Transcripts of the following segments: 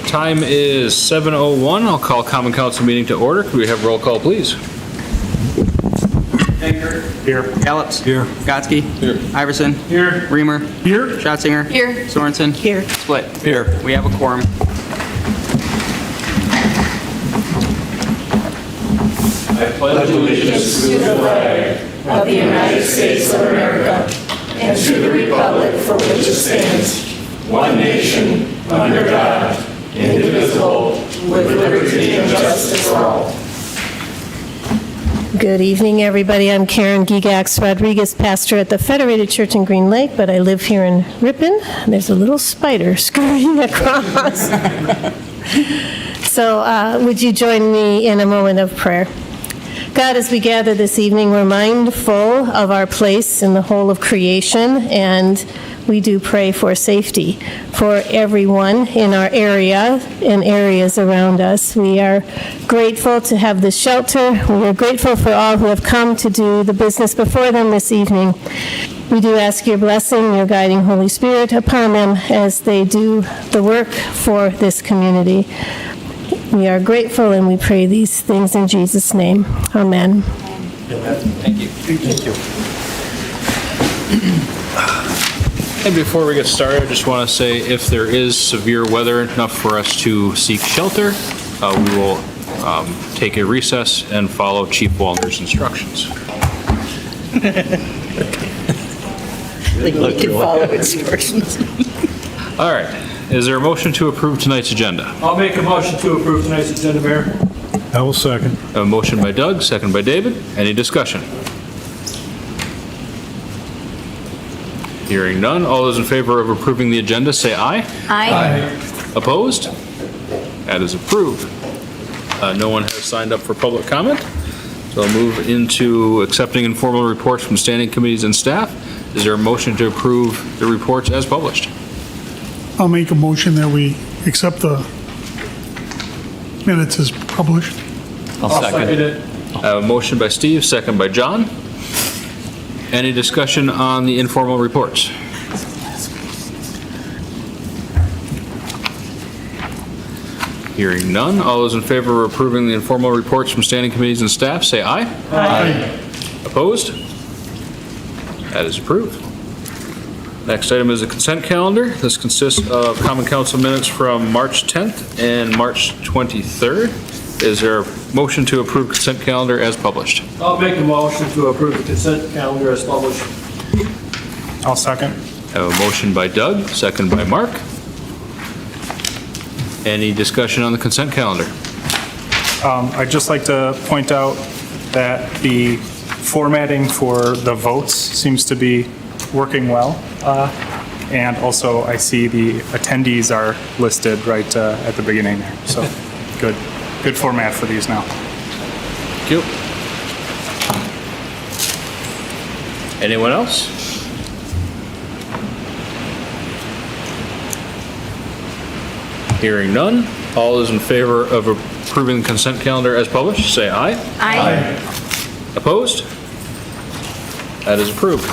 Time is 7:01. I'll call Common Council meeting to order. Could we have roll call, please? Baker. Here. Gallops. Here. Gotsky. Here. Iverson. Here. Reamer. Here. Schatzinger. Here. Sorensen. Here. Split. Here. We have a quorum. I pledge allegiance To the flag of the United States of America and to the republic for which it stands, one nation, under God, indivisible, with liberty and justice for all. Good evening, everybody. I'm Karen Gigax Rodriguez, pastor at the Federated Church in Green Lake, but I live here in Ripon. There's a little spider scurrying across. So would you join me in a moment of prayer? God, as we gather this evening, we're mindful of our place in the whole of creation, and we do pray for safety for everyone in our area and areas around us. We are grateful to have this shelter. We are grateful for all who have come to do the business before them this evening. We do ask your blessing, your guiding Holy Spirit upon them as they do the work for this community. We are grateful and we pray these things in Jesus' name. Amen. Thank you. Thank you. And before we get started, I just want to say if there is severe weather enough for us to seek shelter, we will take a recess and follow Chief Waldner's instructions. Like you can follow instructions. All right. Is there a motion to approve tonight's agenda? I'll make a motion to approve tonight's agenda, Mayor. I will second. A motion by Doug, second by David. Any discussion? Hearing none. All those in favor of approving the agenda, say aye. Aye. Opposed? That is approved. No one has signed up for public comment, so I'll move into accepting informal reports from standing committees and staff. Is there a motion to approve the reports as published? I'll make a motion that we accept the minutes as published. I'll second it. I have a motion by Steve, second by John. Any discussion on the informal reports? Hearing none. All those in favor of approving the informal reports from standing committees and staff, say aye. Aye. Opposed? That is approved. Next item is a consent calendar. This consists of Common Council minutes from March 10th and March 23rd. Is there a motion to approve consent calendar as published? I'll make a motion to approve the consent calendar as published. I'll second. I have a motion by Doug, second by Mark. Any discussion on the consent calendar? I'd just like to point out that the formatting for the votes seems to be working well. And also, I see the attendees are listed right at the beginning there. So, good format for these now. Thank you. Anyone else? Hearing none. All those in favor of approving the consent calendar as published, say aye. Aye. Opposed? That is approved.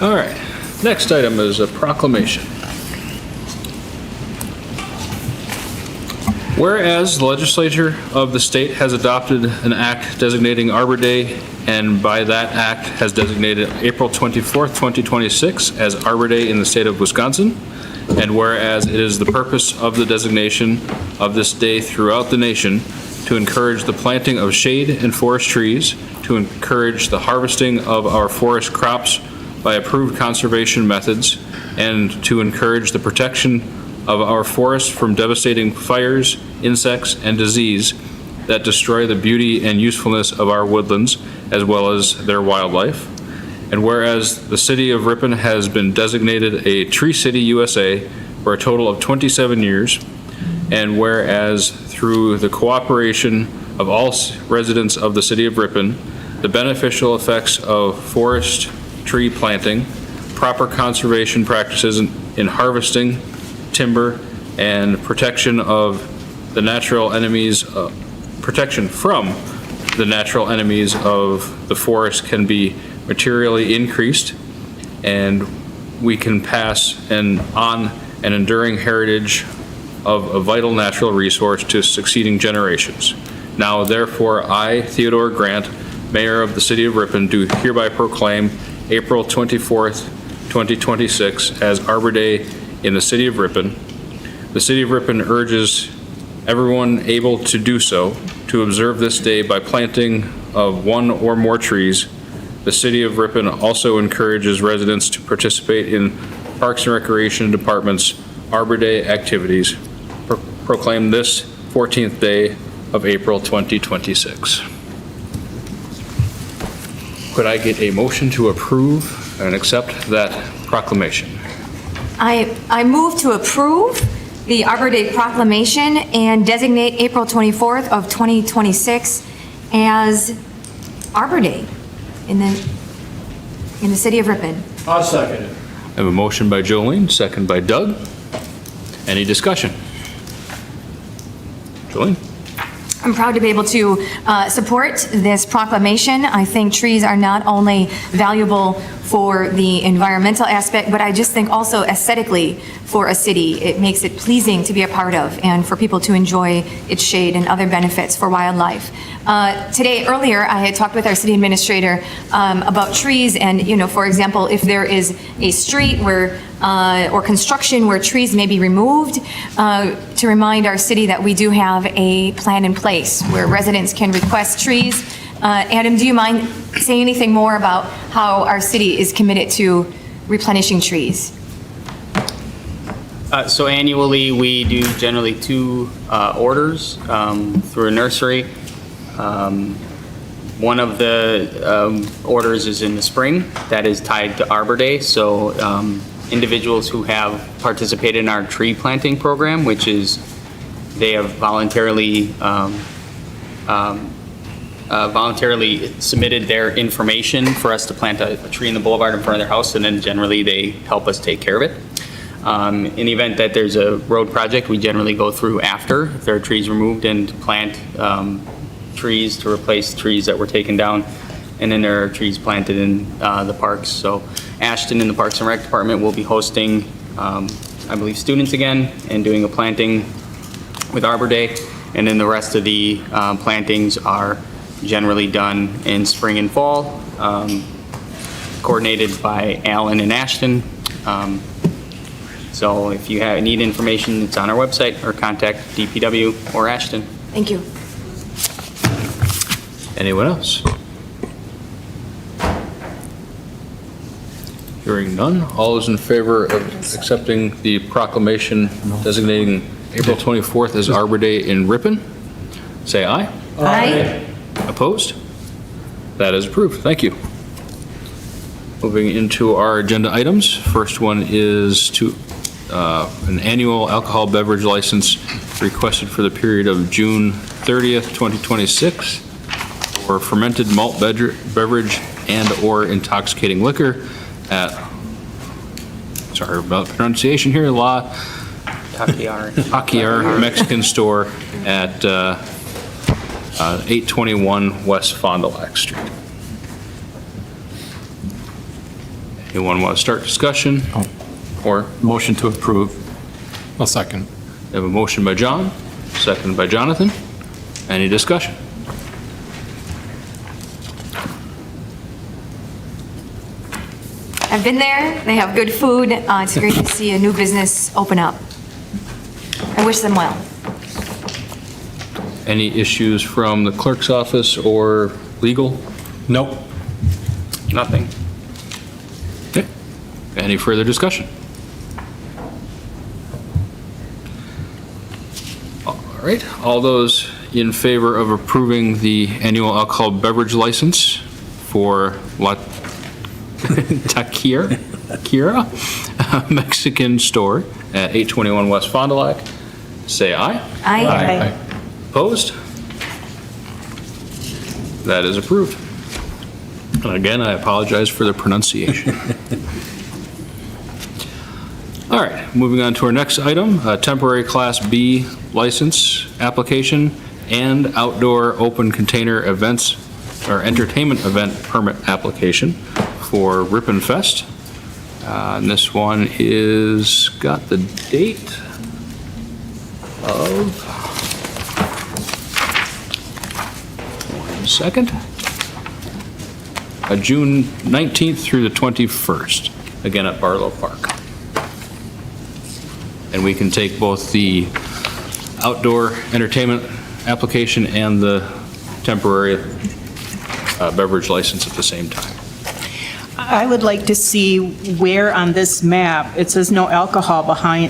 All right. Next item is a proclamation. Whereas the legislature of the state has adopted an act designating Arbor Day, and by that act has designated April 24th, 2026 as Arbor Day in the state of Wisconsin, and whereas it is the purpose of the designation of this day throughout the nation to encourage the planting of shade and forest trees, to encourage the harvesting of our forest crops by approved conservation methods, and to encourage the protection of our forests from devastating fires, insects, and disease that destroy the beauty and usefulness of our woodlands as well as their wildlife. And whereas the city of Ripon has been designated a Tree City USA for a total of 27 years, and whereas through the cooperation of all residents of the city of Ripon, the beneficial effects of forest tree planting, proper conservation practices in harvesting timber, and protection of the natural enemies, protection from the natural enemies of the forest can be materially increased. And we can pass on an enduring heritage of a vital natural resource to succeeding generations. Now, therefore, I, Theodore Grant, Mayor of the City of Ripon, do hereby proclaim April 24th, 2026 as Arbor Day in the City of Ripon. The City of Ripon urges everyone able to do so to observe this day by planting of one or more trees. The City of Ripon also encourages residents to participate in Parks and Recreation Department's Arbor Day activities. Proclaim this 14th day of April 2026. Could I get a motion to approve and accept that proclamation? I move to approve the Arbor Day proclamation and designate April 24th of 2026 as Arbor Day in the city of Ripon. I'll second it. I have a motion by Jolene, second by Doug. Any discussion? Jolene? I'm proud to be able to support this proclamation. I think trees are not only valuable for the environmental aspect, but I just think also aesthetically for a city. It makes it pleasing to be a part of and for people to enjoy its shade and other benefits for wildlife. Today, earlier, I had talked with our city administrator about trees and, you know, for example, if there is a street where or construction where trees may be removed, to remind our city that we do have a plan in place where residents can request trees. Adam, do you mind saying anything more about how our city is committed to replenishing trees? So annually, we do generally 2 orders through a nursery. One of the orders is in the spring. That is tied to Arbor Day. So individuals who have participated in our tree planting program, which is they have voluntarily submitted their information for us to plant a tree in the boulevard in front of their house, and then generally they help us take care of it. In the event that there's a road project, we generally go through after, if there are trees removed, and plant trees to replace trees that were taken down. And then there are trees planted in the parks. So Ashton in the Parks and Rec Department will be hosting, I believe, students again and doing a planting with Arbor Day. And then the rest of the plantings are generally done in spring and fall, coordinated by Allen and Ashton. So if you need information, it's on our website, or contact DPW or Ashton. Thank you. Anyone else? Hearing none, all those in favor of accepting the proclamation designating April 24th as Arbor Day in Ripon, say aye. Aye. Opposed? That is approved. Thank you. Moving into our agenda items. First one is an annual alcohol beverage license requested for the period of June 30th, 2026 for fermented malt beverage and/or intoxicating liquor at, sorry about the pronunciation here, La Taquiar Mexican Store at 821 West Fond du Lac Street. Anyone want to start discussion? Or Motion to approve. I'll second. we have a motion by John, second by Jonathan. Any discussion? I've been there. They have good food. It's great to see a new business open up. I wish them well. Any issues from the clerk's office or legal? Nope. Nothing. Okay. Any further discussion? All right, all those in favor of approving the annual alcohol beverage license for La Taquiar Mexican Store at 821 West Fond du Lac, say aye. Aye. Opposed? That is approved. And again, I apologize for the pronunciation. All right, moving on to our next item, a temporary Class B license application and outdoor open container events or entertainment event permit application for Ripon Fest. And this one is, got the date of, 1 second, June 19th through the 21st, again at Barlow Park. And we can take both the outdoor entertainment application and the temporary beverage license at the same time. I would like to see where on this map, it says no alcohol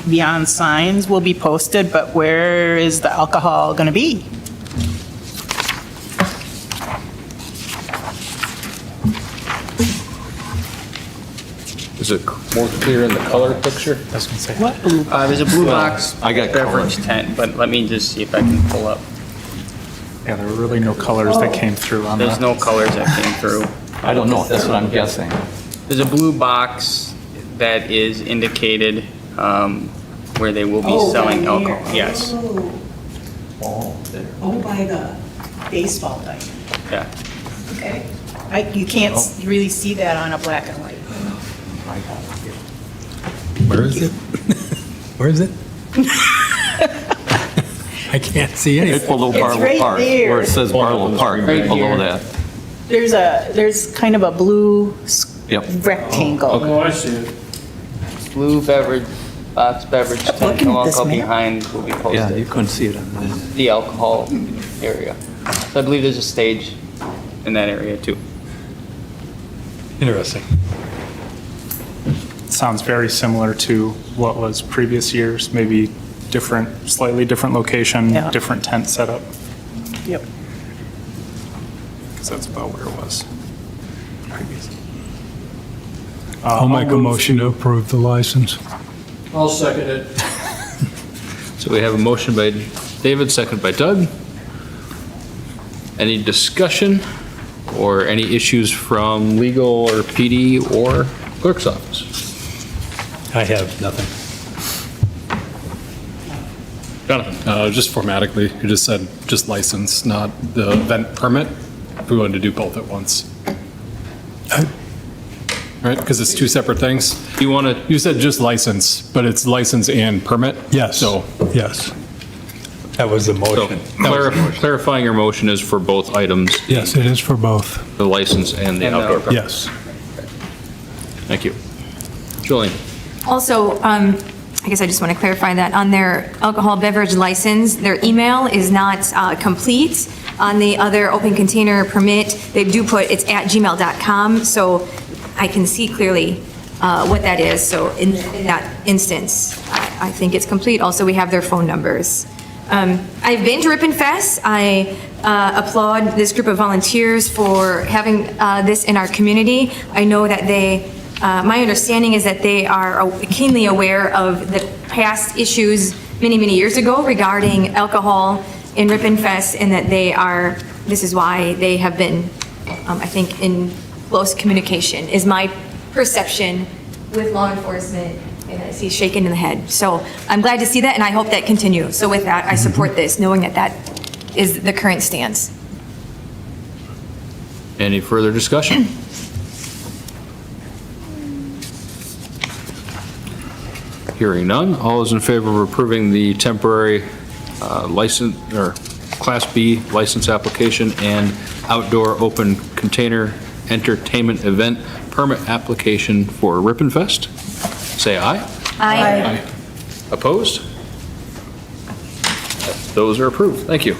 beyond signs will be posted, but where is the alcohol going to be? Is it more clear in the color picture? I was going to say. What blue? There's a blue box I got beverage tent, but let me just see if I can pull up. Yeah, there were really no colors that came through on There's that. no colors that came through. I don't know, that's what I'm guessing. There's a blue box that is indicated where they will be selling alcohol. Yes, Oh, by the baseball diamond. yeah. Okay. You can't really see that on a black and white. Where is it? Where is it? I can't see anything. Right below Barlow right Park, there. where it says Barlow Park, right below that. There's kind of a blue Yep. rectangle. Oh, I see it. Blue beverage, box beverage tent, looking no at this alcohol map. behind will be Yeah, posted. you couldn't see it on that. The alcohol area. So I believe there's a stage in that area too. Interesting. Sounds very similar to what was previous years, maybe different, slightly different location, Yeah. different tent setup. Yep. Because that's about where it was previously. I'll make a motion to approve the license. I'll second it. So we have a motion by David, second by Doug. Any discussion or any issues from legal or PD or clerk's office? I have nothing. Jonathan? Just formatically, you just said just license, not the event permit, if we wanted to do both at once. Right, because it's two separate things. You want to, You said just license, but it's license and permit? Yes. So, Yes. That was the so motion. clarifying your motion is for both items, Yes, it is for both. the license and the And the outdoor. outdoor. Yes. Thank you. Julian? Also, I guess I just want to clarify that on their alcohol beverage license, their email is not complete. On the other open container permit, they do put it's @gmail.com, so I can see clearly what that is. So in that instance, I think it's complete. Also, we have their phone numbers. I've been to Ripon Fest. I applaud this group of volunteers for having this in our community. I know that my understanding is that they are keenly aware of the past issues many, many years ago regarding alcohol in Ripon Fest, and that this is why they have been, I think, in close communication, is my perception with law enforcement, and I see shaking in the head. So I'm glad to see that, and I hope that continues. So with that, I support this, knowing that that is the current stance. Any further discussion? Hearing none, all those in favor of approving the temporary license, or Class B license application and outdoor open container entertainment event permit application for Ripon Fest, say aye. Aye. Opposed? Those are approved. Thank you.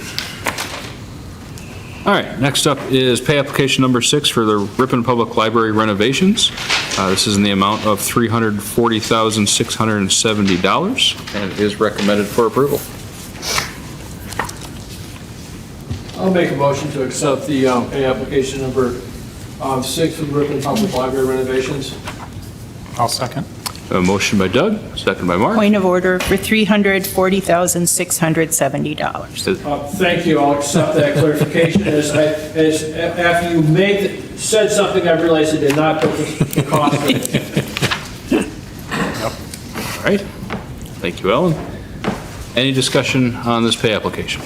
All right, next up is pay application number 6 for the Ripon Public Library renovations. This is in the amount of $340,670 and is recommended for approval. I'll make a motion to accept the pay application number 6 for the Ripon Public Library renovations. I'll second. A motion by Doug, second by Mark. Point of order for $340,670. Thank you, I'll accept that clarification. After you said something, I realized I did not put the cost in. All right, thank you, Ellen. Any discussion on this pay application?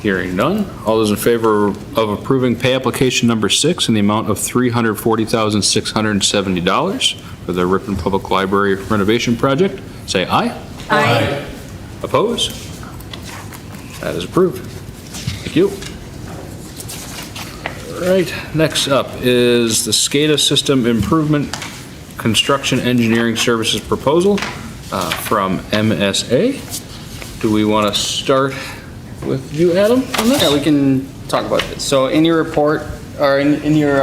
Hearing none. All those in favor of approving pay application number 6 in the amount of $340,670 for the Ripon Public Library renovation project, say aye. Aye. Opposed? That is approved. Thank you. All right, next up is the SCADA System Improvement Construction Engineering Services Proposal from MSA. Do we want to start with you, Adam, on this? Yeah, we can talk about this. So in your report, or in your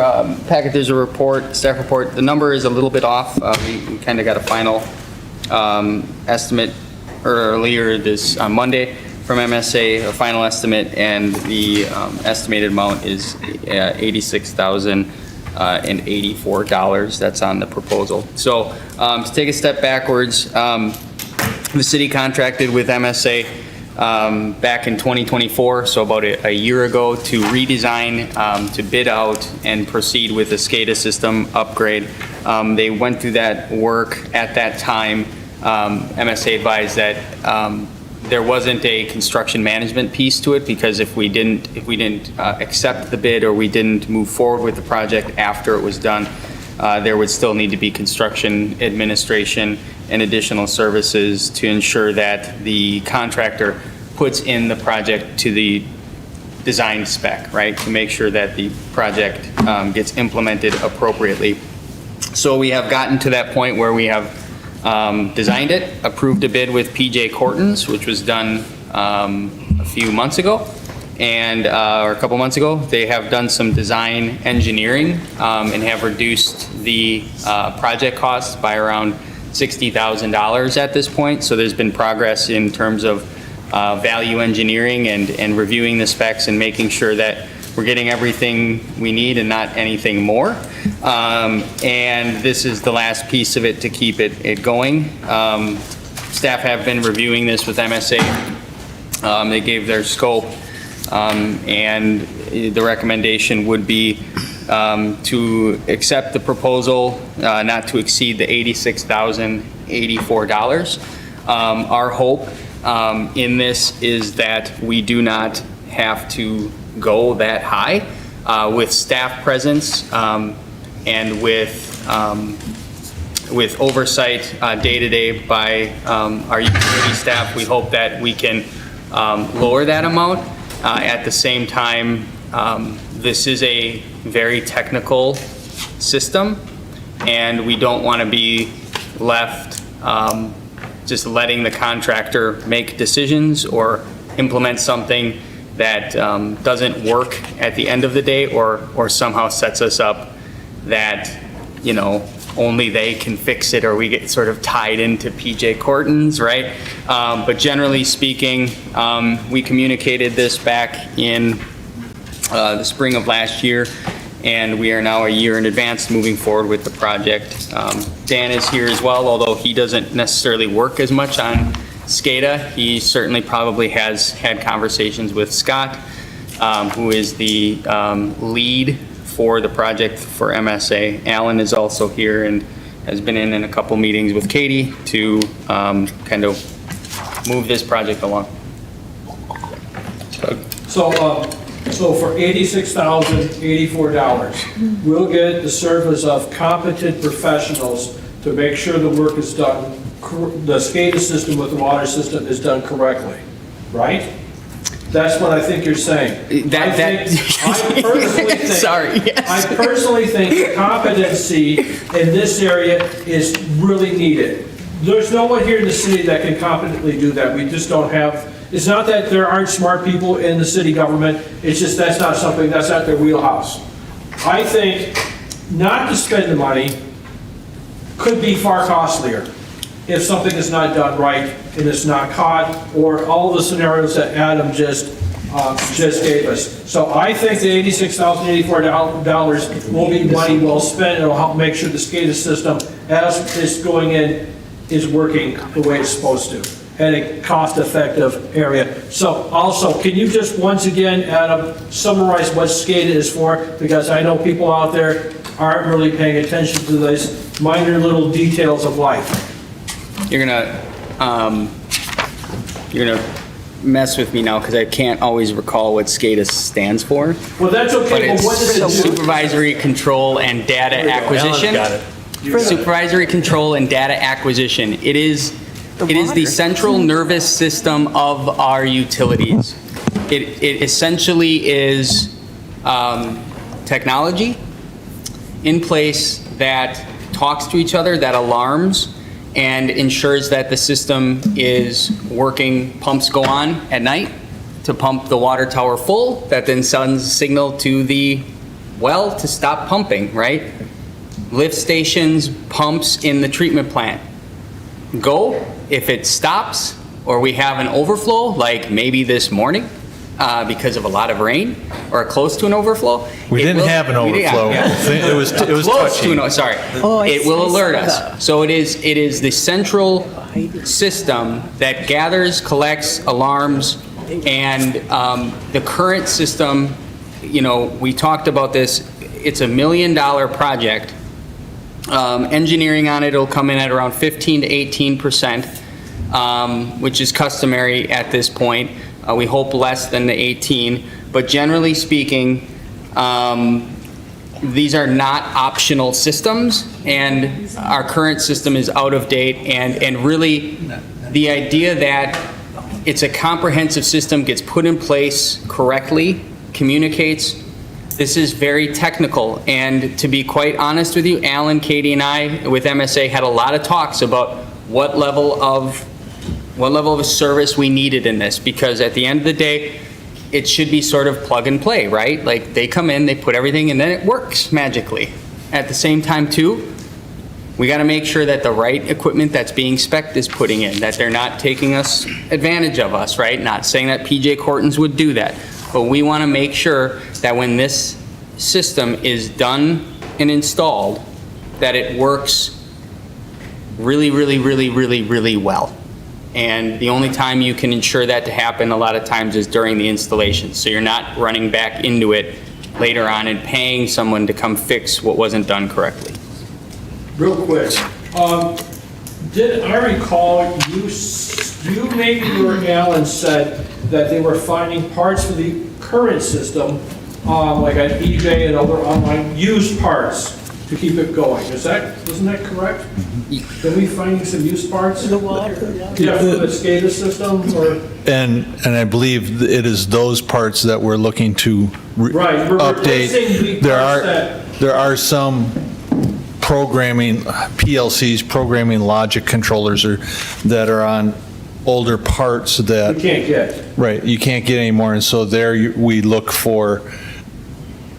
packet, there's a report, staff report. The number is a little bit off. We kind of got a final estimate earlier this Monday from MSA, a final estimate, and the estimated amount is $86,084. That's on the proposal. So to take a step backwards, the city contracted with MSA back in 2024, so about a year ago, to redesign, to bid out and proceed with the SCADA system upgrade. They went through that work at that time. MSA advised that there wasn't a construction management piece to it, because if we didn't accept the bid, or we didn't move forward with the project after it was done, there would still need to be construction administration and additional services to ensure that the contractor puts in the project to the design spec, right? To make sure that the project gets implemented appropriately. So we have gotten to that point where we have designed it, approved a bid with PJ Cortons, which was done a few months ago, and or a couple months ago. They have done some design engineering and have reduced the project costs by around $60,000 at this point. So there's been progress in terms of value engineering and reviewing the specs and making sure that we're getting everything we need and not anything more. And this is the last piece of it to keep it going. Staff have been reviewing this with MSA. They gave their scope, and the recommendation would be to accept the proposal, not to exceed the $86,084. Our hope in this is that we do not have to go that high. With staff presence and with oversight day-to-day by our utility staff, we hope that we can lower that amount. At the same time, this is a very technical system, and we don't want to be left just letting the contractor make decisions or implement something that doesn't work at the end of the day, or somehow sets us up that, you know, only they can fix it, or we get sort of tied into PJ Cortons, right? But generally speaking, we communicated this back in the spring of last year, and we are now a year in advance moving forward with the project. Dan is here as well, although he doesn't necessarily work as much on SCADA. He certainly probably has had conversations with Scott, who is the lead for the project for MSA. Alan is also here and has been in a couple meetings with Katie to kind of move this project along. So for $86,084, we'll get the service of competent professionals to make sure the work is done, the SCADA system with the water system is done correctly, right? That's what I think you're saying. I personally think, sorry, yes. I personally think competency in this area is really needed. There's no one here in the city that can competently do that. We just don't have. It's not that there aren't smart people in the city government. It's just that's not their wheelhouse. I think not to spend the money could be far costlier if something is not done right and it's not caught, or all the scenarios that Adam just gave us. So I think the $86,084 will be money well spent. It'll help make sure the SCADA system, as it's going in, is working the way it's supposed to, at a cost-effective area. So also, can you just once again, Adam, summarize what SCADA is for? Because I know people out there aren't really paying attention to these minor little details of life. You're gonna mess with me now because I can't always recall what SCADA stands for. Well, that's But okay, but what does it's it do? supervisory control and data acquisition. Supervisory control and data acquisition. It is the central nervous system of our utilities. It essentially is technology in place that talks to each other, that alarms, and ensures that the system is working. Pumps go on at night to pump the water tower full, that then sends a signal to the well to stop pumping, right? Lift stations, pumps in the treatment plant. Go, if it stops, or we have an overflow, like maybe this morning, because of a lot of rain, or close to an overflow. We didn't have an overflow. It was Close touchy. to sorry. It will alert us. So it is the central system that gathers, collects, alarms, and the current system, we talked about this, it's $1 million project. Engineering on it will come in at around 15 to 18%, which is customary at this point. We hope less than the 18, but generally speaking, these are not optional systems, and our current system is out of date, and really the idea that it's a comprehensive system, gets put in place correctly, communicates. This is very technical, and to be quite honest with you, Alan, Katie, and I with MSA had a lot of talks about what level of service we needed in this, because at the end of the day, it should be sort of plug and play, right? Like they come in, they put everything, and then it works magically. At the same time, too, we got to make sure that the right equipment that's being spec'd is putting in, that they're not taking advantage of us, right? Not saying that PJ Cortons would do that, but we want to make sure that when this system is done and installed, that it works really, really, really, really, really well. And the only time you can ensure that to happen a lot of times is during the installation. So you're not running back into it later on and paying someone to come fix what wasn't done correctly. Real quick, did I recall you maybe or Alan said that they were finding parts for the current system, like on eBay and other online, used parts to keep it going. Isn't that correct? Are we finding some used parts? The water. Yeah, for the SCADA system, or? And I believe it is those parts that we're looking to Right, we're replacing the update. parts that- There are some programming, PLCs, programming logic controllers that are on older parts that. We can't get. Right, you can't get anymore, and so there we look for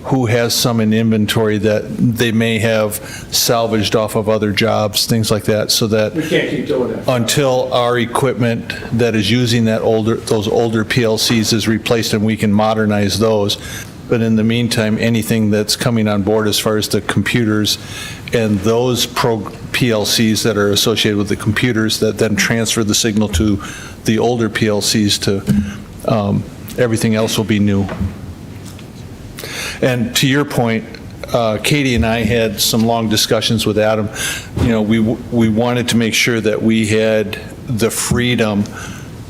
who has some in inventory that they may have salvaged off of other jobs, things like that, so that We can't keep doing that. until our equipment that is using those older PLCs is replaced and we can modernize those. But in the meantime, anything that's coming on board as far as the computers and those PLCs that are associated with the computers that then transfer the signal to the older PLCs to everything else will be new. And to your point, Katie and I had some long discussions with Adam. We wanted to make sure that we had the freedom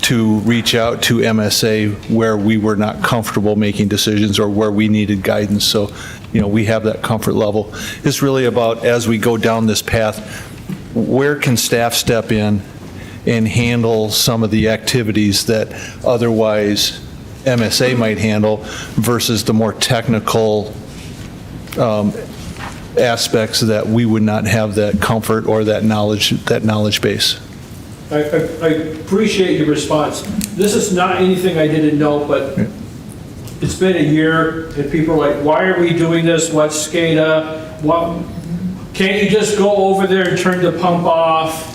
to reach out to MSA where we were not comfortable making decisions or where we needed guidance. So, we have that comfort level. It's really about, as we go down this path, where can staff step in and handle some of the activities that otherwise MSA might handle versus the more technical aspects that we would not have that comfort or that knowledge base. I appreciate your response. This is not anything I didn't know, but it's been a year, and people are like, why are we doing this? What's SCADA? Can't you just go over there and turn the pump off?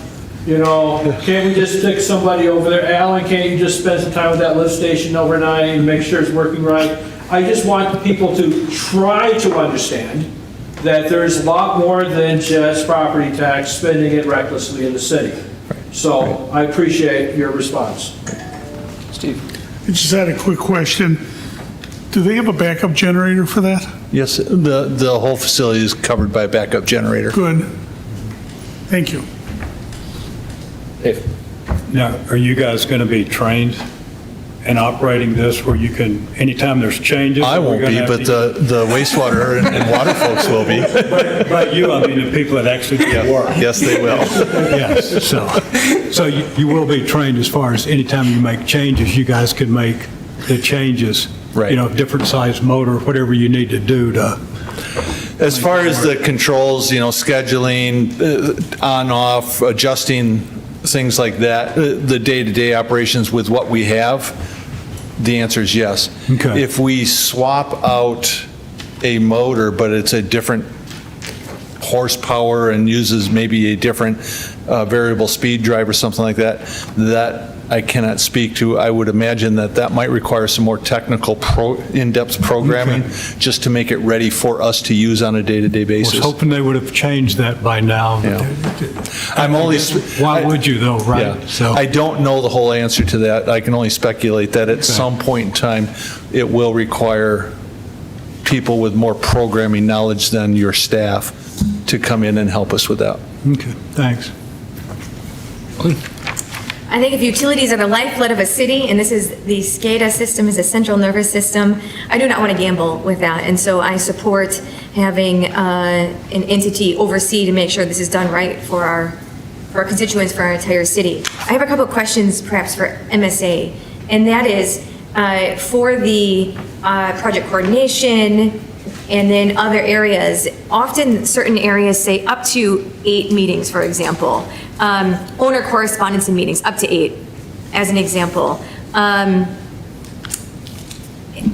Can't we just stick somebody over there? Alan, can't you just spend some time with that lift station overnight and make sure it's working right? I just want people to try to understand that there's a lot more than just property tax, spending it recklessly in the city. So I appreciate your response. Steve? I just had a quick question. Do they have a backup generator for that? Yes, the whole facility is covered by a backup generator. Good. Thank you. Now, are you guys going to be trained and operating this where you can, anytime there's changes? I won't be, but the wastewater and water folks will be. But you, I mean, the people that actually do work. Yes, they will. Yes, so you will be trained as far as anytime you make changes, you guys can make the changes. Right. You know, different size motor, whatever you need to do to. As far as the controls, scheduling, on, off, adjusting, things like that, the day-to-day operations with what we have, the answer is yes. Okay. If we swap out a motor, but it's a different horsepower and uses maybe a different variable speed drive or something like that, that I cannot speak to. I would imagine that might require some more technical, in-depth programming, just to make it ready for us to use on a day-to-day I basis. was hoping they would have changed that by now. Yeah. I'm only. Why would you though, right? Yeah. I don't know the whole answer to that. I can only speculate that at some point in time, it will require people with more programming knowledge than your staff to come in and help us with that. Okay, thanks. I think if utilities are the lifeblood of a city, and this is, the SCADA system is a central nervous system, I do not want to gamble with that. And so I support having an entity oversee to make sure this is done right for our constituents, for our entire city. I have a couple of questions perhaps for MSA, and that is for the project coordination and then other areas. Often certain areas say up to 8 meetings, for example. Owner correspondence and meetings, up to 8, as an example.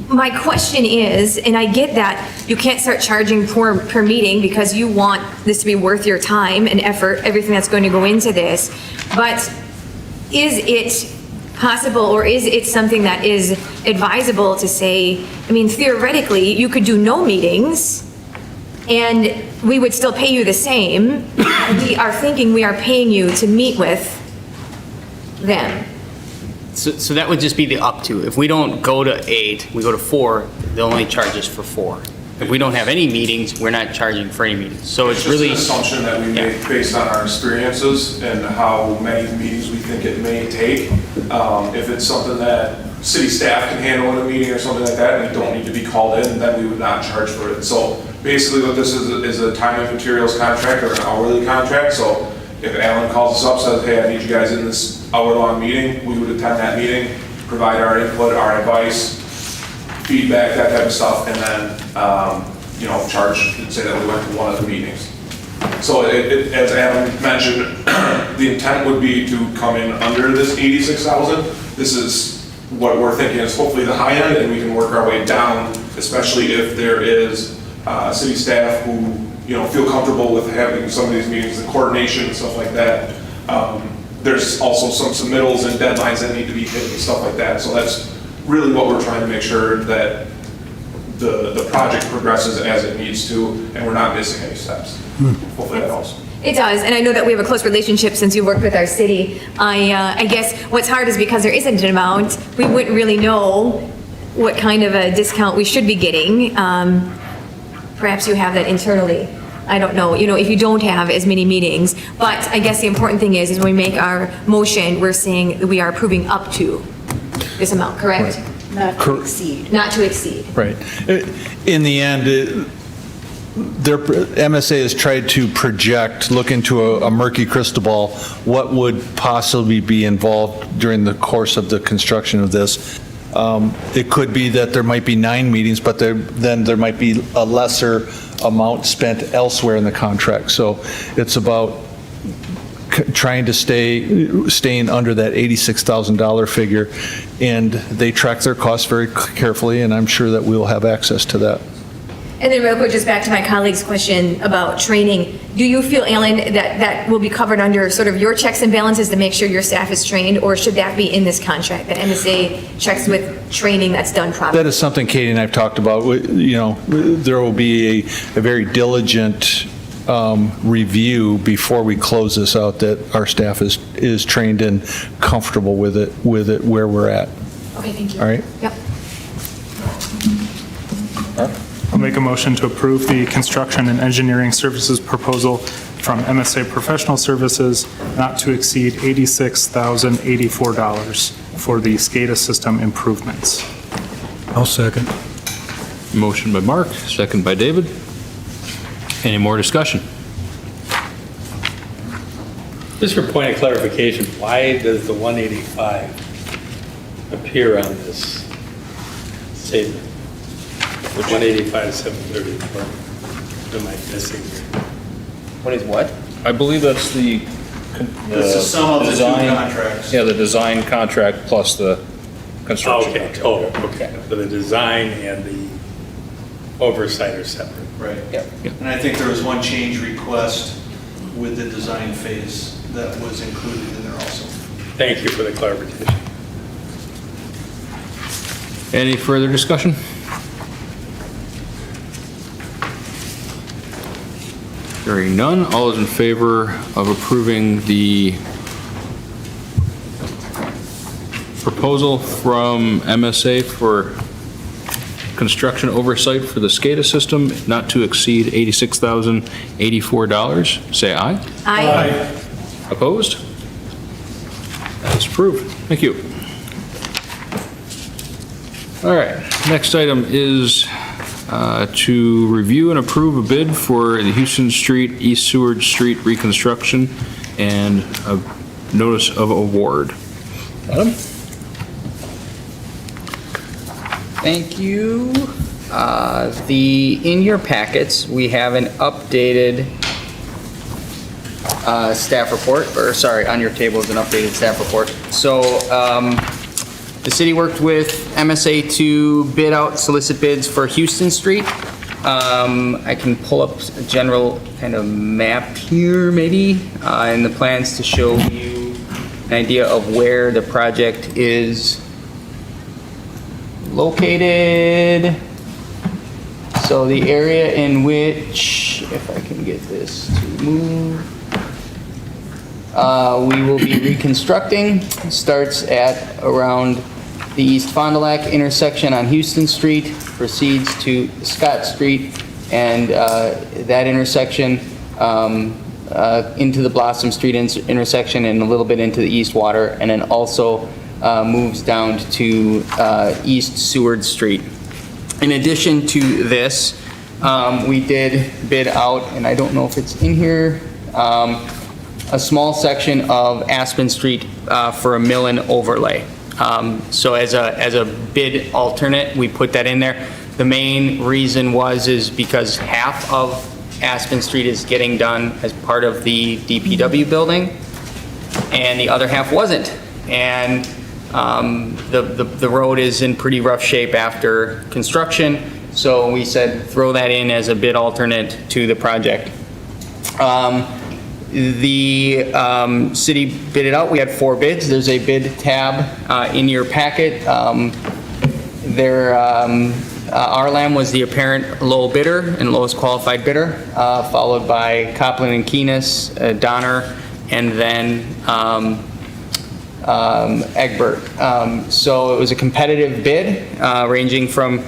My question is, and I get that you can't start charging per meeting because you want this to be worth your time and effort, everything that's going to go into this, but is it possible, or is it something that is advisable to say, I mean, theoretically, you could do no meetings and we would still pay you the same. We are thinking we are paying you to meet with them. So that would just be the up to. If we don't go to 8, we go to 4, they'll only charge us for 4. If we don't have any meetings, we're not charging for any meetings. So it's really an assumption that we make based on our experiences and how many meetings we think it may take. If it's something that city staff can handle in a meeting or something like that, and we don't need to be called in, then we would not charge for it. So basically what this is a time and materials contract or an hourly contract. So if Alan calls us up, says, hey, I need you guys in this hour-long meeting, we would attend that meeting, provide our input, our advice, feedback, that type of stuff, and then, charge and say that we went to one of the meetings. So as Adam mentioned, the intent would be to come in under this 86,000. This is what we're thinking is hopefully the high end, and we can work our way down, especially if there is city staff who, feel comfortable with having some of these meetings, the coordination and stuff like that. There's also some submittals and deadlines that need to be hit and stuff like that. So that's really what we're trying to make sure that the project progresses as it needs to, and we're not missing any steps. Hopefully that helps. It does, and I know that we have a close relationship since you worked with our city. I guess what's hard is because there isn't an amount, we wouldn't really know what kind of a discount we should be getting. Perhaps you have that internally. I don't know, if you don't have as many meetings. But I guess the important thing is when we make our motion, we're saying that we are approving up to this amount, correct? Not to exceed. Not to exceed. Right. In the end, MSA has tried to project, look into a murky crystal ball, what would possibly be involved during the course of the construction of this. It could be that there might be 9 meetings, but then there might be a lesser amount spent elsewhere in the contract. So it's about trying to staying under that $86,000 figure, and they track their costs very carefully, and I'm sure that we'll have access to that. And then real quick, just back to my colleague's question about training. Do you feel, Alan, that will be covered under sort of your checks and balances to make sure your staff is trained, or should that be in this contract, that MSA checks with training that's done properly? That is something Katie and I have talked about. There will be a very diligent review before we close this out, that our staff is trained and comfortable with it where we're at. Okay, thank you. All right? Yep. I'll make a motion to approve the construction and engineering services proposal from MSA Professional Services not to exceed $86,084. for the SCADA system improvements. I'll second. Motion by Mark, second by David. Any more discussion? Just for point of clarification, why does the 185 appear on this statement? Which 185 to 730, or am I missing here? What is what? I believe that's the. It's the sum of the two design- contracts. Yeah, the design contract plus the construction Okay, contract. oh, okay. So the design and the oversight are separate. Right. Yep. And I think there was one change request with the design phase that was included in there also. Thank you for the clarification. Any further discussion? Hearing none, all those in favor of approving the proposal from MSA for construction oversight for the SCADA system not to exceed $86,084, say aye. Aye. Opposed? That is approved. Thank you. All right, next item is to review and approve a bid for the Houston Street, East Seward Street reconstruction and a notice of award. Adam? Thank you. In your packets, we have an updated staff report, or sorry, on your table is an updated staff report. So the city worked with MSA to bid out, solicit bids for Houston Street. I can pull up a general kind of map here, maybe, in the plans to show you an idea of where the project is located. So the area in which, if I can get this to move, we will be reconstructing starts at around the East Fond du Lac intersection on Houston Street, proceeds to Scott Street, and that intersection into the Blossom Street intersection and a little bit into the East Water, and then also moves down to East Seward Street. In addition to this, we did bid out, and I don't know if it's in here, a small section of Aspen Street for a mill-in overlay. So as a bid alternate, we put that in there. The main reason is because half of Aspen Street is getting done as part of the DPW building, and the other half wasn't. And the road is in pretty rough shape after construction, so we said throw that in as a bid alternate to the project. The city bid it out. We had 4 bids. There's a bid tab in your packet. RLAM was the apparent low bidder and lowest qualified bidder, followed by Copland and Keenis, Donner, and then Egbert. So it was a competitive bid ranging from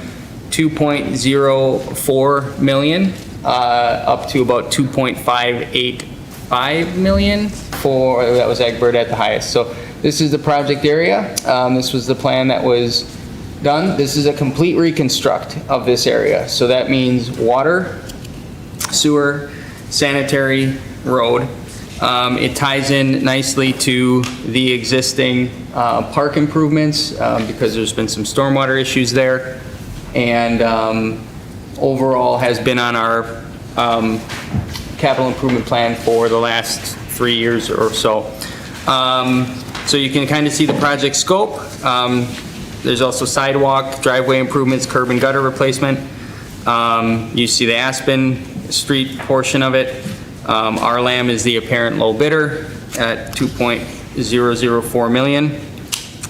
2.04 million up to about 2.585 million that was Egbert at the highest. So this is the project area. This was the plan that was done. This is a complete reconstruct of this area. So that means water, sewer, sanitary, road. It ties in nicely to the existing park improvements because there's been some stormwater issues there, and overall has been on our capital improvement plan for the last 3 years or so. So you can kind of see the project scope. There's also sidewalk, driveway improvements, curb and gutter replacement. You see the Aspen Street portion of it. RLAM is the apparent low bidder at 2.004 million.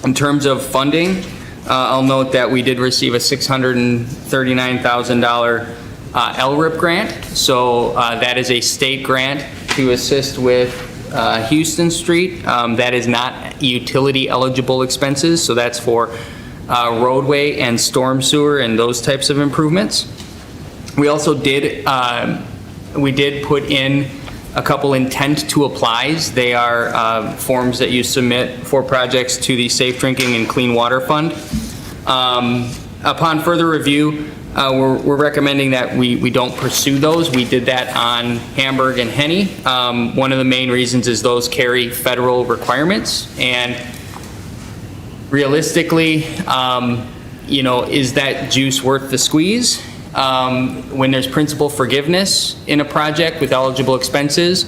In terms of funding, I'll note that we did receive a $639,000 LRIP grant. So that is a state grant to assist with Houston Street. That is not utility eligible expenses, so that's for roadway and storm sewer and those types of improvements. We also did put in a couple intent to applies. They are forms that you submit for projects to the Safe Drinking and Clean Water Fund. Upon further review, we're recommending that we don't pursue those. We did that on Hamburg and Henny. One of the main reasons is those carry federal requirements, and realistically, you know, is that juice worth the squeeze? When there's principal forgiveness in a project with eligible expenses,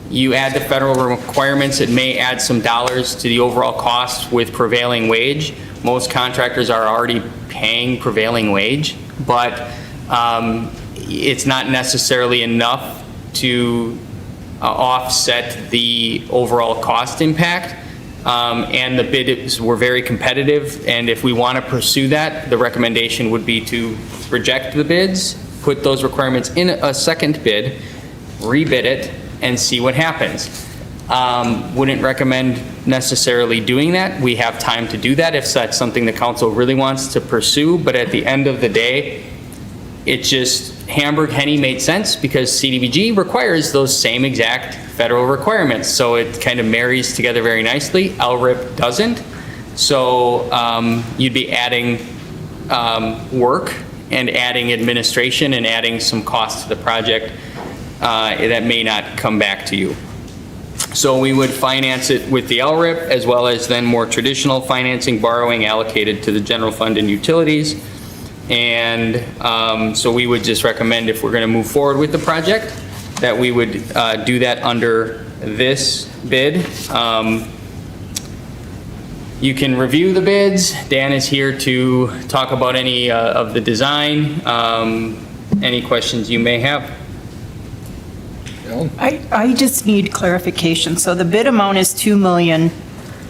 you add the federal requirements, it may add some dollars to the overall cost with prevailing wage. Most contractors are already paying prevailing wage, but it's not necessarily enough to offset the overall cost impact. And the bids were very competitive, and if we want to pursue that, the recommendation would be to reject the bids, put those requirements in a second bid, rebid it, and see what happens. Wouldn't recommend necessarily doing that. We have time to do that if that's something the council really wants to pursue, but at the end of the day, it just, Hamburg Henny made sense because CDBG requires those same exact federal requirements. So it kind of marries together very nicely. LRIP doesn't. So you'd be adding work and adding administration and adding some cost to the project that may not come back to you. So we would finance it with the LRIP as well as then more traditional financing, borrowing allocated to the general fund and utilities. And so we would just recommend, if we're going to move forward with the project, that we would do that under this bid. You can review the bids. Dan is here to talk about any of the design, any questions you may have. I just need clarification. So the bid amount is 2 million,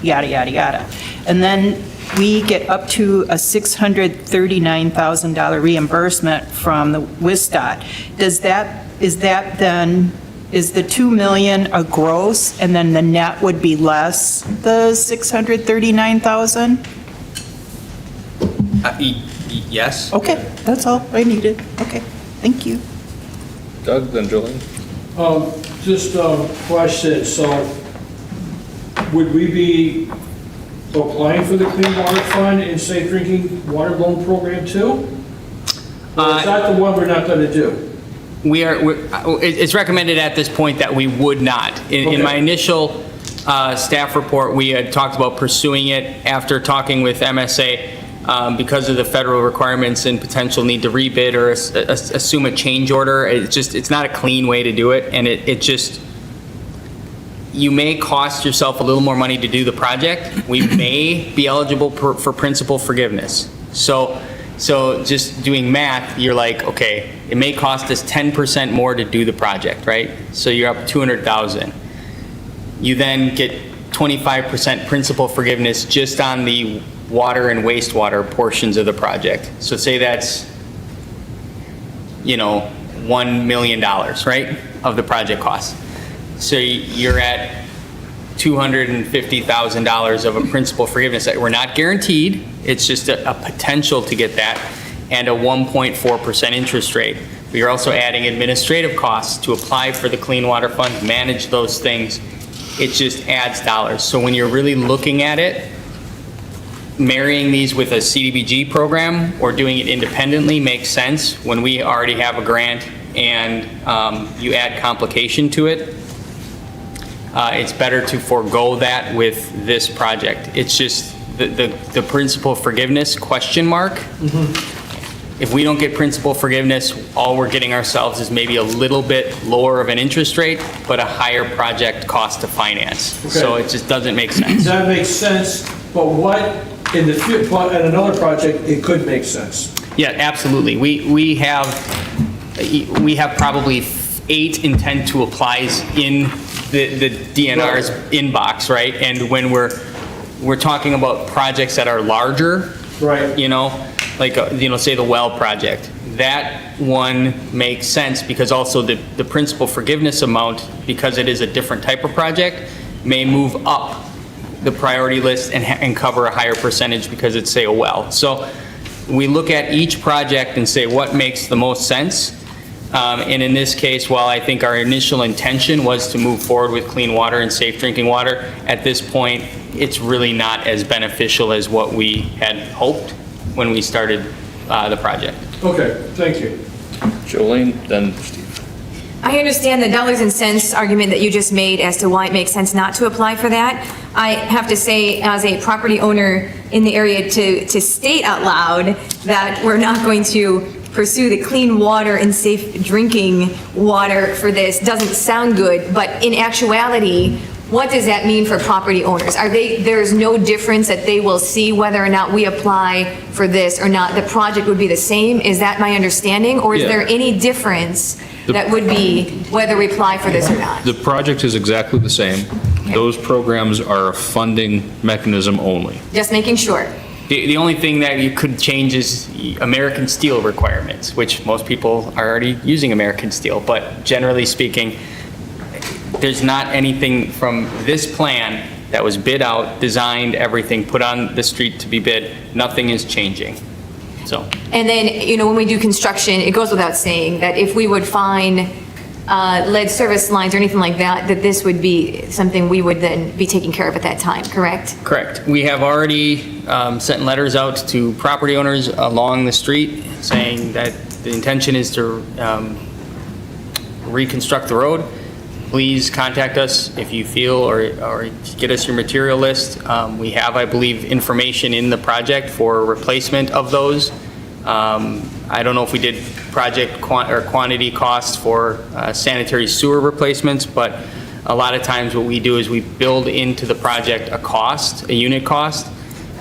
yada, yada, yada. And then we get up to a $639,000 reimbursement from the WISDOT. Is the 2 million a gross, and then the net would be less the 639,000? Yes. Okay, that's all I needed. Okay, thank you. Doug, then Julian. Just a question, so would we be applying for the Clean Water Fund and Safe Drinking Water Loan Program too? Or is that the one we're not going to do? It's recommended at this point that we would not. In my initial staff report, we had talked about pursuing it after talking with MSA because of the federal requirements and potential need to rebid or assume a change order. It's not a clean way to do it, and it just, you may cost yourself a little more money to do the project. We may be eligible for principal forgiveness. So just doing math, you're like, okay, it may cost us 10% more to do the project, right? So you're up 200,000. You then get 25% principal forgiveness just on the water and wastewater portions of the project. So say that's, you know, $1 million, right, of the project cost. So you're at $250,000 of a principal forgiveness that we're not guaranteed. It's just a potential to get that, and a 1.4% interest rate. We are also adding administrative costs to apply for the Clean Water Fund, manage those things. It just adds dollars. So when you're really looking at it, marrying these with a CDBG program or doing it independently makes sense. When we already have a grant and you add complication to it, it's better to forego that with this project. It's just the principal forgiveness question mark. If we don't get principal forgiveness, all we're getting ourselves is maybe a little bit lower of an interest rate, but a higher project cost to finance. Okay. So it just doesn't make sense. That makes sense, but what, in the future, in another project, it could make sense. Yeah, absolutely. We have probably 8 intent to applies in the DNR's inbox, right? And when we're talking about projects that are larger, right? You know, like say the well project, that one makes sense because also the principal forgiveness amount, because it is a different type of project, may move up the priority list and cover a higher percentage because it's, say, a well. So we look at each project and say what makes the most sense. And in this case, while I think our initial intention was to move forward with clean water and safe drinking water, at this point, it's really not as beneficial as what we had hoped when we started the project. Okay, thank you. Jolene, then Steve. I understand the dollars and cents argument that you just made as to why it makes sense not to apply for that. I have to say, as a property owner in the area, to state out loud that we're not going to pursue the clean water and safe drinking water for this doesn't sound good, but in actuality, what does that mean for property owners? There's no difference that they will see whether or not we apply for this or not? The project would be the same? Is that my understanding? Or is Yeah. there any difference that would be whether we apply for this or not? The project is exactly the same. Those programs are a funding mechanism only. Just making sure. The only thing that you could change is American steel requirements, which most people are already using American steel. But generally speaking, there's not anything from this plan that was bid out, designed, everything, put on the street to be bid. Nothing is changing. So. And then, when we do construction, it goes without saying that if we would find lead service lines or anything like that, that this would be something we would then be taking care of at that time, correct? Correct. We have already sent letters out to property owners along the street saying that the intention is to reconstruct the road. Please contact us if you feel, or get us your material list. We have, I believe, information in the project for replacement of those. I don't know if we did project quantity costs for sanitary sewer replacements, but a lot of times what we do is we build into the project a cost, a unit cost.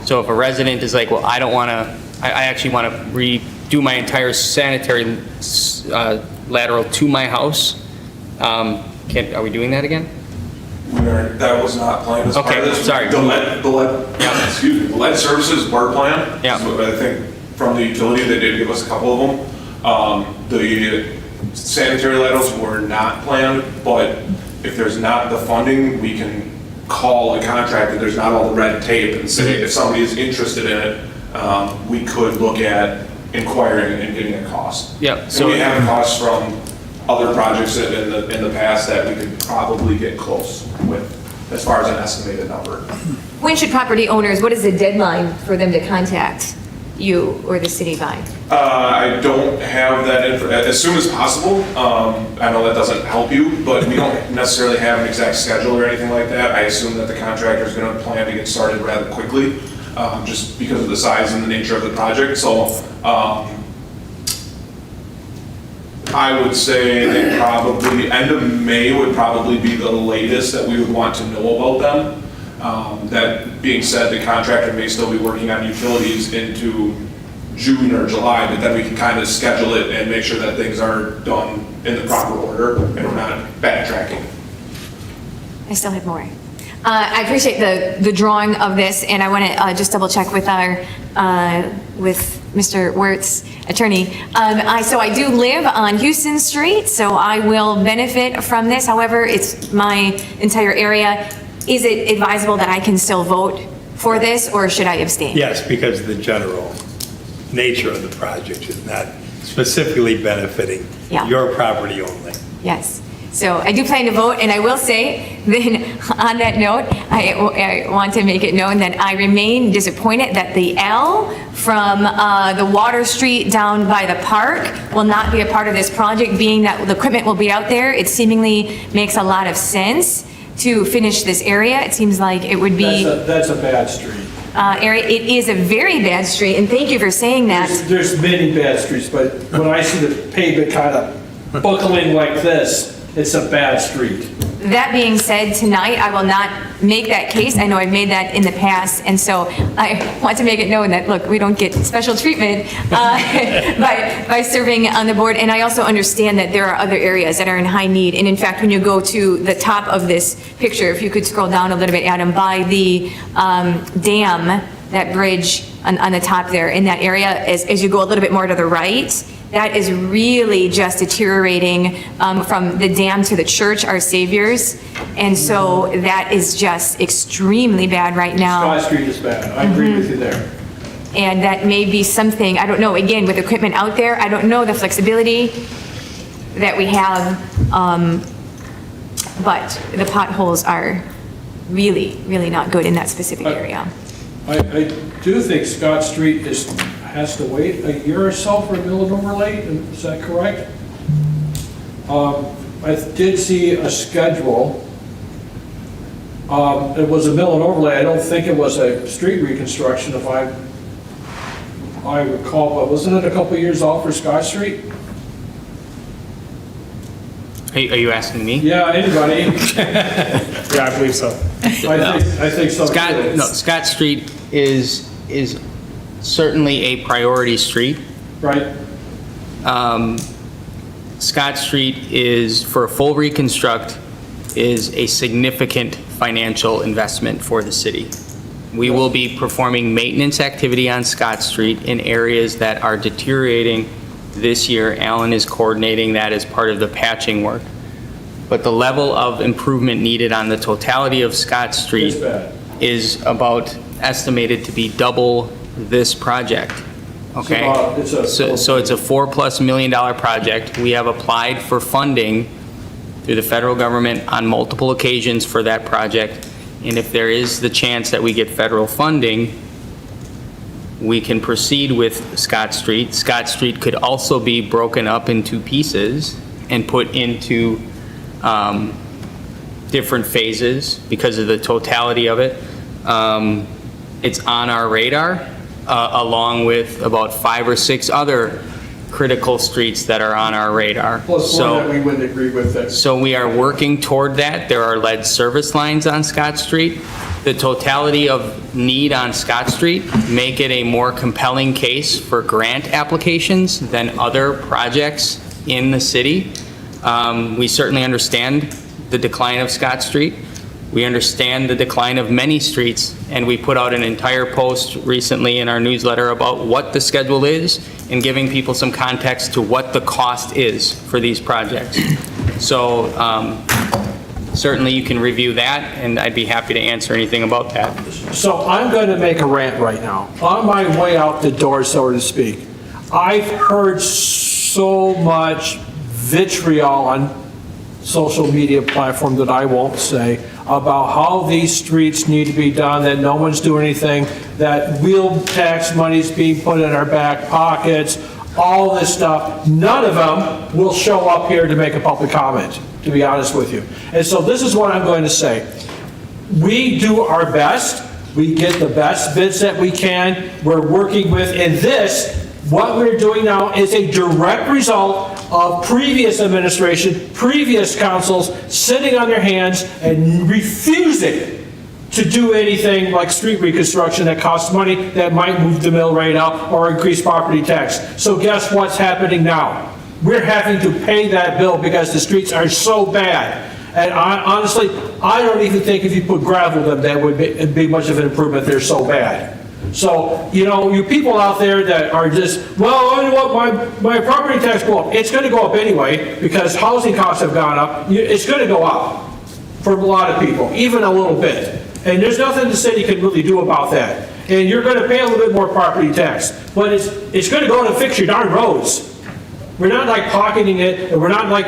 So if a resident is like, well, I actually want to redo my entire sanitary lateral to my house, are we doing that again? That was not planned as part of this. Sorry. The lead services were planned. Yeah. So I think from the utility, they did give us a couple of them. The sanitary laterals were not planned, but if there's not the funding, we can call a contractor. There's not all the red tape and say if somebody is interested in it, we could look at inquiring and getting a cost. Yeah. So we have costs from other projects in the past that we could probably get close with, as far as an estimated number. When should property owners, what is the deadline for them to contact you or the city by? I don't have that as soon as possible. I know that doesn't help you, but we don't necessarily have an exact schedule or anything like that. I assume that the contractor is going to plan to get started rather quickly, just because of the size and the nature of the project. So I would say that probably end of May would probably be the latest that we would want to know about them. That being said, the contractor may still be working on utilities into June or July, but then we can kind of schedule it and make sure that things are done in the proper order and we're not backtracking. I still have more. I appreciate the drawing of this, and I want to just double check with with Mr. Wertz, attorney. So I do live on Houston Street, so I will benefit from this. However, it's my entire area. Is it advisable that I can still vote for this, or should I abstain? Yes, because the general nature of the project is not specifically benefiting your property only. Yes. So I do plan to vote, and I will say, then, on that note, I want to make it known that I remain disappointed that the L from the Water Street down by the park will not be a part of this project, being that the equipment will be out there. It seemingly makes a lot of sense to finish this area. It seems like it would be... That's a bad street. Area. It is a very bad street, and thank you for saying that. There's many bad streets, but when I see the pavement kind of buckling like this, it's a bad street. That being said, tonight I will not make that case. I know I've made that in the past, and so I want to make it known that, look, we don't get special treatment by serving on the board. And I also understand that there are other areas that are in high need. And in fact, when you go to the top of this picture, if you could scroll down a little bit, Adam, by the dam, that bridge on the top there, in that area, as you go a little bit more to the right, that is really just deteriorating from the dam to the church, Our Savior's. And so that is just extremely bad right now. Sky Street is bad. I agree with you there. And that may be something, I don't know, again, with equipment out there, I don't know the flexibility. that we have, but the potholes are really, really not good in that specific area. I do think Scott Street has to wait a year or so for a mill and overlay, is that correct? I did see a schedule. It was a mill and overlay. I don't think it was a street reconstruction, if I recall, but wasn't it a couple years off for Scott Street? Are you asking me? Yeah, anybody. Yeah, I believe so. I think so. too. Scott Street is certainly a priority street. Right. Scott Street is, for a full reconstruct, is a significant financial investment for the city. We will be performing maintenance activity on Scott Street in areas that are deteriorating this year. Alan is coordinating that as part of the patching work. But the level of improvement needed on the totality of Scott Street is about estimated to be double this project. Okay? So it's a $4+ million project. We have applied for funding through the federal government on multiple occasions for that project. And if there is the chance that we get federal funding, we can proceed with Scott Street. Scott Street could also be broken up into pieces and put into different phases because of the totality of it. It's on our radar, along with about 5 or 6 other critical streets that are on our radar. Plus one that we wouldn't agree with. So we are working toward that. There are lead service lines on Scott Street. The totality of need on Scott Street make it a more compelling case for grant applications than other projects in the city. We certainly understand the decline of Scott Street. We understand the decline of many streets, and we put out an entire post recently in our newsletter about what the schedule is and giving people some context to what the cost is for these projects. So certainly you can review that, and I'd be happy to answer anything about that. So I'm going to make a rant right now. On my way out the door, so to speak, I've heard so much vitriol on social media platform that I won't say about how these streets need to be done, that no one's doing anything, that wheel tax money's being put in our back pockets, all this stuff. None of them will show up here to make a public comment, to be honest with you. And so this is what I'm going to say. We do our best. We get the best bids that we can. We're working with, and this, what we're doing now is a direct result of previous administration, previous councils sitting on their hands and refusing to do anything like street reconstruction that costs money, that might move the mill rate up or increase property tax. So guess what's happening now? We're having to pay that bill because the streets are so bad. And honestly, I don't even think if you put gravel in them, that would be much of an improvement. They're so bad. So, you know, you people out there that are just, well, you know what, my property tax go up. It's going to go up anyway because housing costs have gone up. It's going to go up for a lot of people, even a little bit. And there's nothing the city can really do about that. And you're going to pay a little bit more property tax. But it's going to go to fix your darn roads. We're not like pocketing it, and we're not like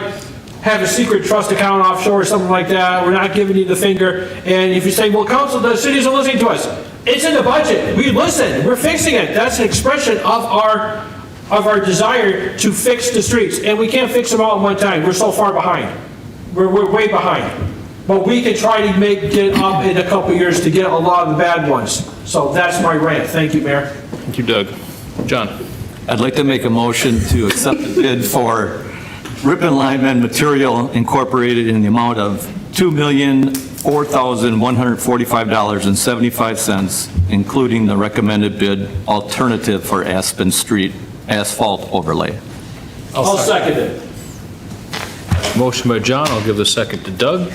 have a secret trust account offshore or something like that. We're not giving you the finger. And if you say, well, council, the city isn't listening to us. It's in the budget. We listen. We're fixing it. That's an expression of our desire to fix the streets. And we can't fix them all at one time. We're so far behind. We're way behind. But we can try to get up in a couple of years to get a lot of the bad ones. So that's my rant. Thank you, Mayor. Thank you, Doug. John. I'd like to make a motion to accept the bid for Ripon Lineman Material Incorporated in the amount of $2,004,145.75, including the recommended bid alternative for Aspen Street asphalt overlay. I'll second it. Motion by John, I'll give the second to Doug.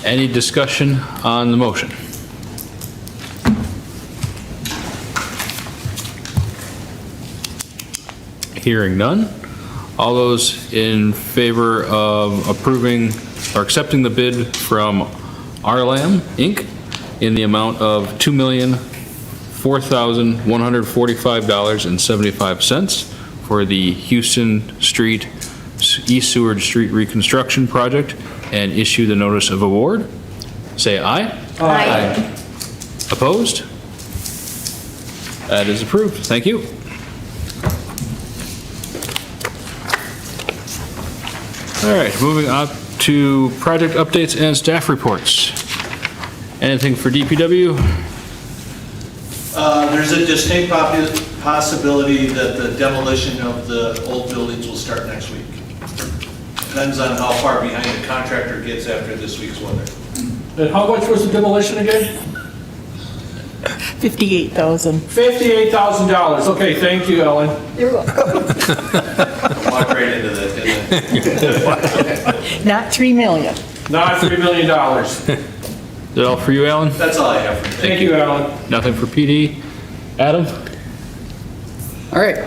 Any discussion on the motion? Hearing none. All those in favor of approving or accepting the bid from RLAM Inc. in the amount of $2,004,145.75 for the Houston Street, East Seward Street Reconstruction Project and issue the notice of award. Say aye. Aye. Opposed? That is approved. Thank you. All right, moving on to project updates and staff reports. Anything for DPW? There's a distinct possibility that the demolition of the old buildings will start next week. Depends on how far behind the contractor gets after this week's weather. And how much was the demolition again? $58,000. $58,000. Okay, thank you, Ellen. You're welcome. Walk right into that, didn't I? Not $3 million. Not $3 million. Is that all for you, Alan? That's all I have for you. Thank you, Alan. Nothing for PD? Adam? All right.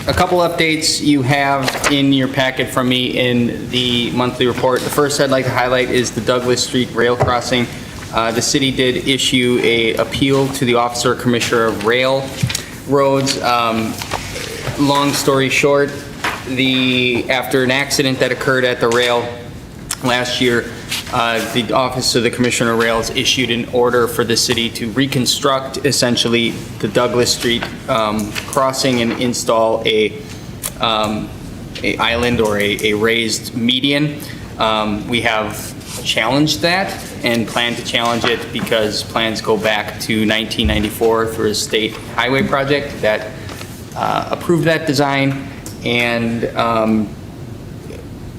A couple updates you have in your packet from me in the monthly report. The first I'd like to highlight is the Douglas Street rail crossing. The city did issue a appeal to the Officer Commissioner of Rail Roads. Long story short, after an accident that occurred at the rail last year, the Office of the Commissioner of Rails issued an order for the city to reconstruct essentially the Douglas Street crossing and install a island or a raised median. We have challenged that and plan to challenge it because plans go back to 1994 through a state highway project that approved that design. And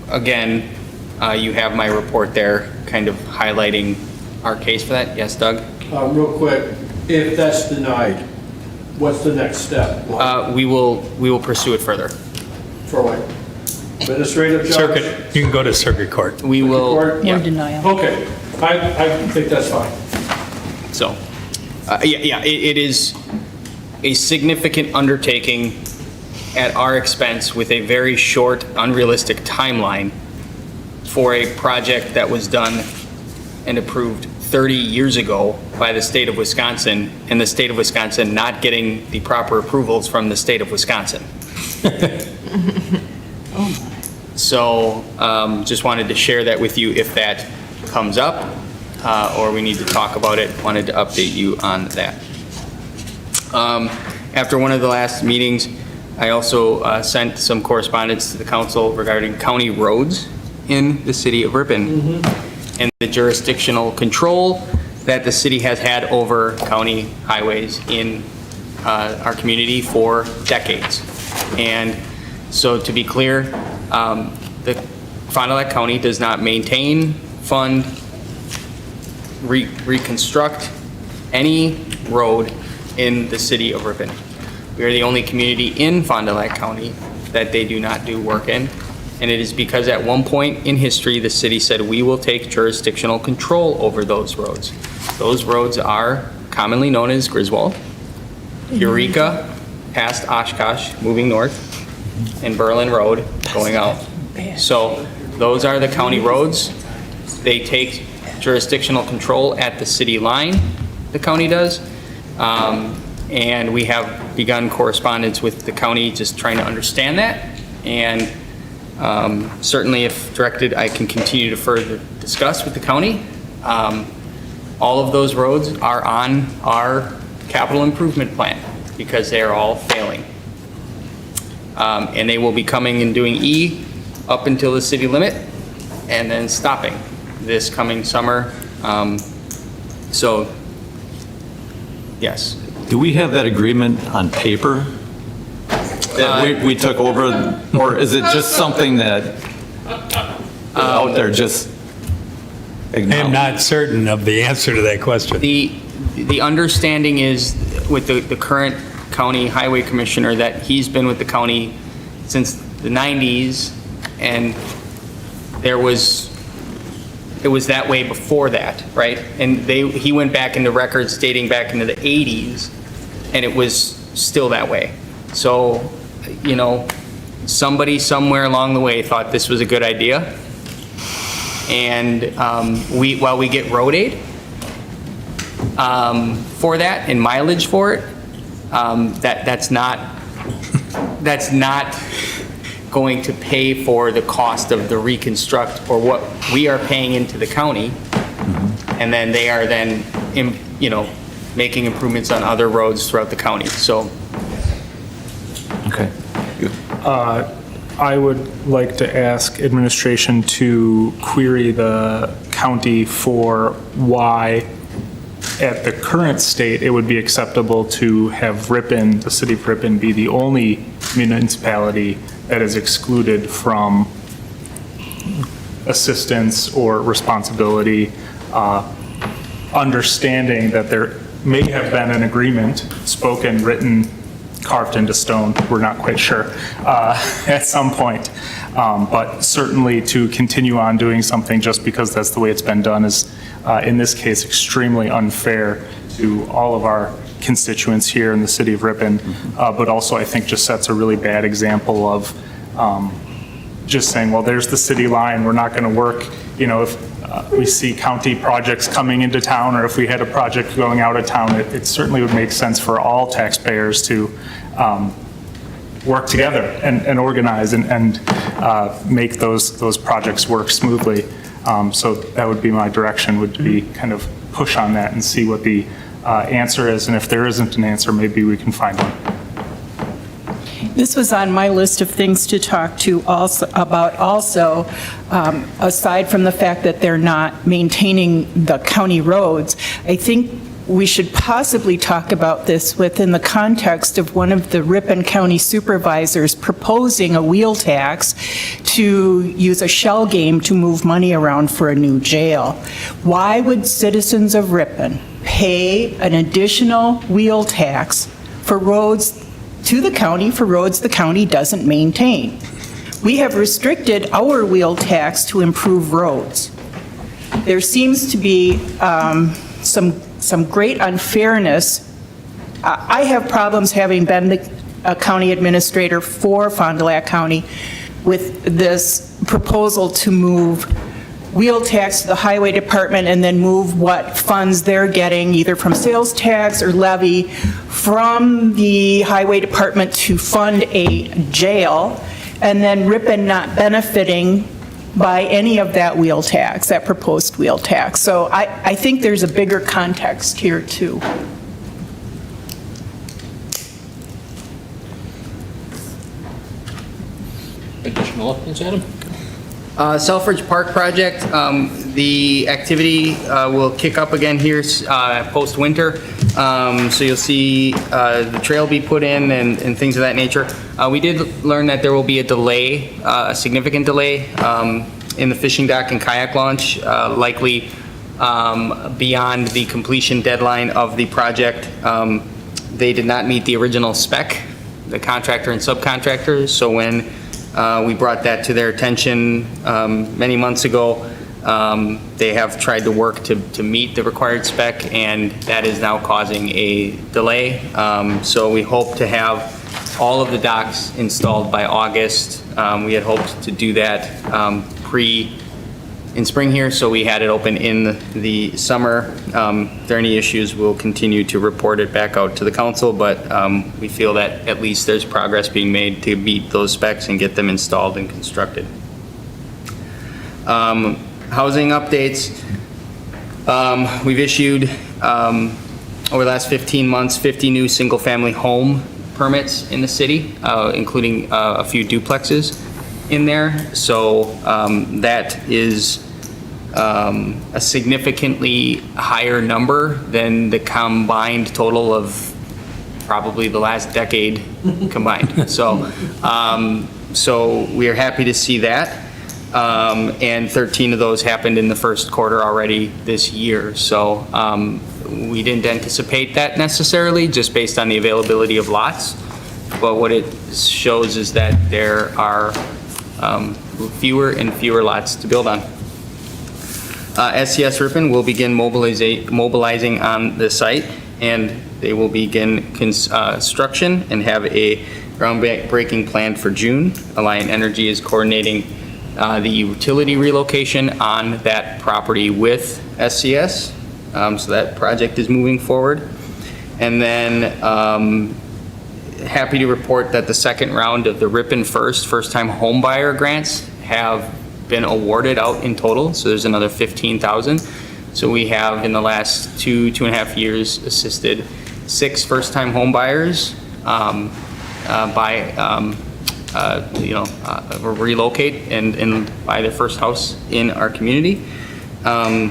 again, you have my report there kind of highlighting our case for that. Yes, Doug? Real quick, if that's denied, what's the next step? We will pursue it further. For what? Administrative judge? Circuit, you can go to circuit court. We will, Court? yeah. Denial. Okay, I think that's fine. So, it is a significant undertaking at our expense with a very short, unrealistic timeline for a project that was done and approved 30 years ago by the state of Wisconsin, and the state of Wisconsin not getting the proper approvals from the state of Wisconsin. So, just wanted to share that with you if that comes up, or we need to talk about it. Wanted to update you on that. After one of the last meetings, I also sent some correspondence to the council regarding county roads in the city of Ripon and the jurisdictional control that the city has had over county highways in our community for decades. And so to be clear, the Fond du Lac County does not maintain, fund, reconstruct any road in the city of Ripon. We are the only community in Fond du Lac County that they do not do work in. And it is because at one point in history, the city said, we will take jurisdictional control over those roads. Those roads are commonly known as Griswold, Eureka, past Oshkosh, moving north, and Berlin Road going out. So those are the county roads. They take jurisdictional control at the city line, the county does. And we have begun correspondence with the county, just trying to understand that. And certainly if directed, I can continue to further discuss with the county. All of those roads are on our capital improvement plan because they are all failing. And they will be coming and doing E up until the city limit and then stopping this coming summer. So, yes. Do we have that agreement on paper that we took over, or is it just something that out there just I am not certain of the answer to that question. The understanding is with the current county highway commissioner that he's been with the county since the 90s, and it was that way before that, right? And he went back into records dating back into the 80s, and it was still that way. So, you know, somebody somewhere along the way thought this was a good idea. And while we get road aid for that and mileage for it, that's not going to pay for the cost of the reconstruct or what we are paying into the county. And then they are then, making improvements on other roads throughout the county, so. Okay. I would like to ask administration to query the county for why, at the current state, it would be acceptable to have Ripon, the city of Ripon, be the only municipality that is excluded from assistance or responsibility, understanding that there may have been an agreement, spoken, written, carved into stone, we're not quite sure, at some point. But certainly to continue on doing something just because that's the way it's been done is, in this case, extremely unfair to all of our constituents here in the city of Ripon, but also I think just sets a really bad example of just saying, well, there's the city line, we're not going to work, if we see county projects coming into town, or if we had a project going out of town, it certainly would make sense for all taxpayers to work together and organize and make those projects work smoothly. So that would be my direction, would be kind of push on that and see what the answer is. And if there isn't an answer, maybe we can find one. This was on my list of things to talk to about also, aside from the fact that they're not maintaining the county roads. I think we should possibly talk about this within the context of one of the Ripon County supervisors proposing a wheel tax to use a shell game to move money around for a new jail. Why would citizens of Ripon pay an additional wheel tax for roads to the county for roads the county doesn't maintain? We have restricted our wheel tax to improve roads. There seems to be some great unfairness. I have problems, having been a county administrator for Fond du Lac County, with this proposal to move wheel tax to the highway department and then move what funds they're getting, either from sales tax or levy, from the highway department to fund a jail, and then Ripon not benefiting by any of that wheel tax, that proposed wheel tax. So I think there's a bigger context here too. Additional updates, Adam? Selfridge Park project, the activity will kick up again here post-winter. So you'll see the trail be put in and things of that nature. We did learn that there will be a delay, a significant delay in the fishing dock and kayak launch, likely beyond the completion deadline of the project. They did not meet the original spec, the contractor and subcontractors, so when we brought that to their attention many months ago. They have tried to work to meet the required spec, and that is now causing a delay. So we hope to have all of the docks installed by August. We had hoped to do that in spring here, so we had it open in the summer. If there are any issues, we'll continue to report it back out to the council, but we feel that at least there's progress being made to meet those specs and get them installed and constructed. Housing updates. We've issued, over the last 15 months, 50 new single-family home permits in the city, including a few duplexes in there. So that is a significantly higher number than the combined total of probably the last decade combined. So we are happy to see that. And 13 of those happened in the first quarter already this year. So we didn't anticipate that necessarily, just based on the availability of lots. But what it shows is that there are fewer and fewer lots to build on. SCS Ripon will begin mobilizing on the site, and they will begin construction and have a groundbreaking planned for June. Alliant Energy is coordinating the utility relocation on that property with SCS, so that project is moving forward. And then happy to report that the second round of the Ripon first-time home buyer grants have been awarded out in total. So there's another 15,000. So we have in the last 2.5 years assisted 6 first-time home buyers relocate and buy their first house in our community. I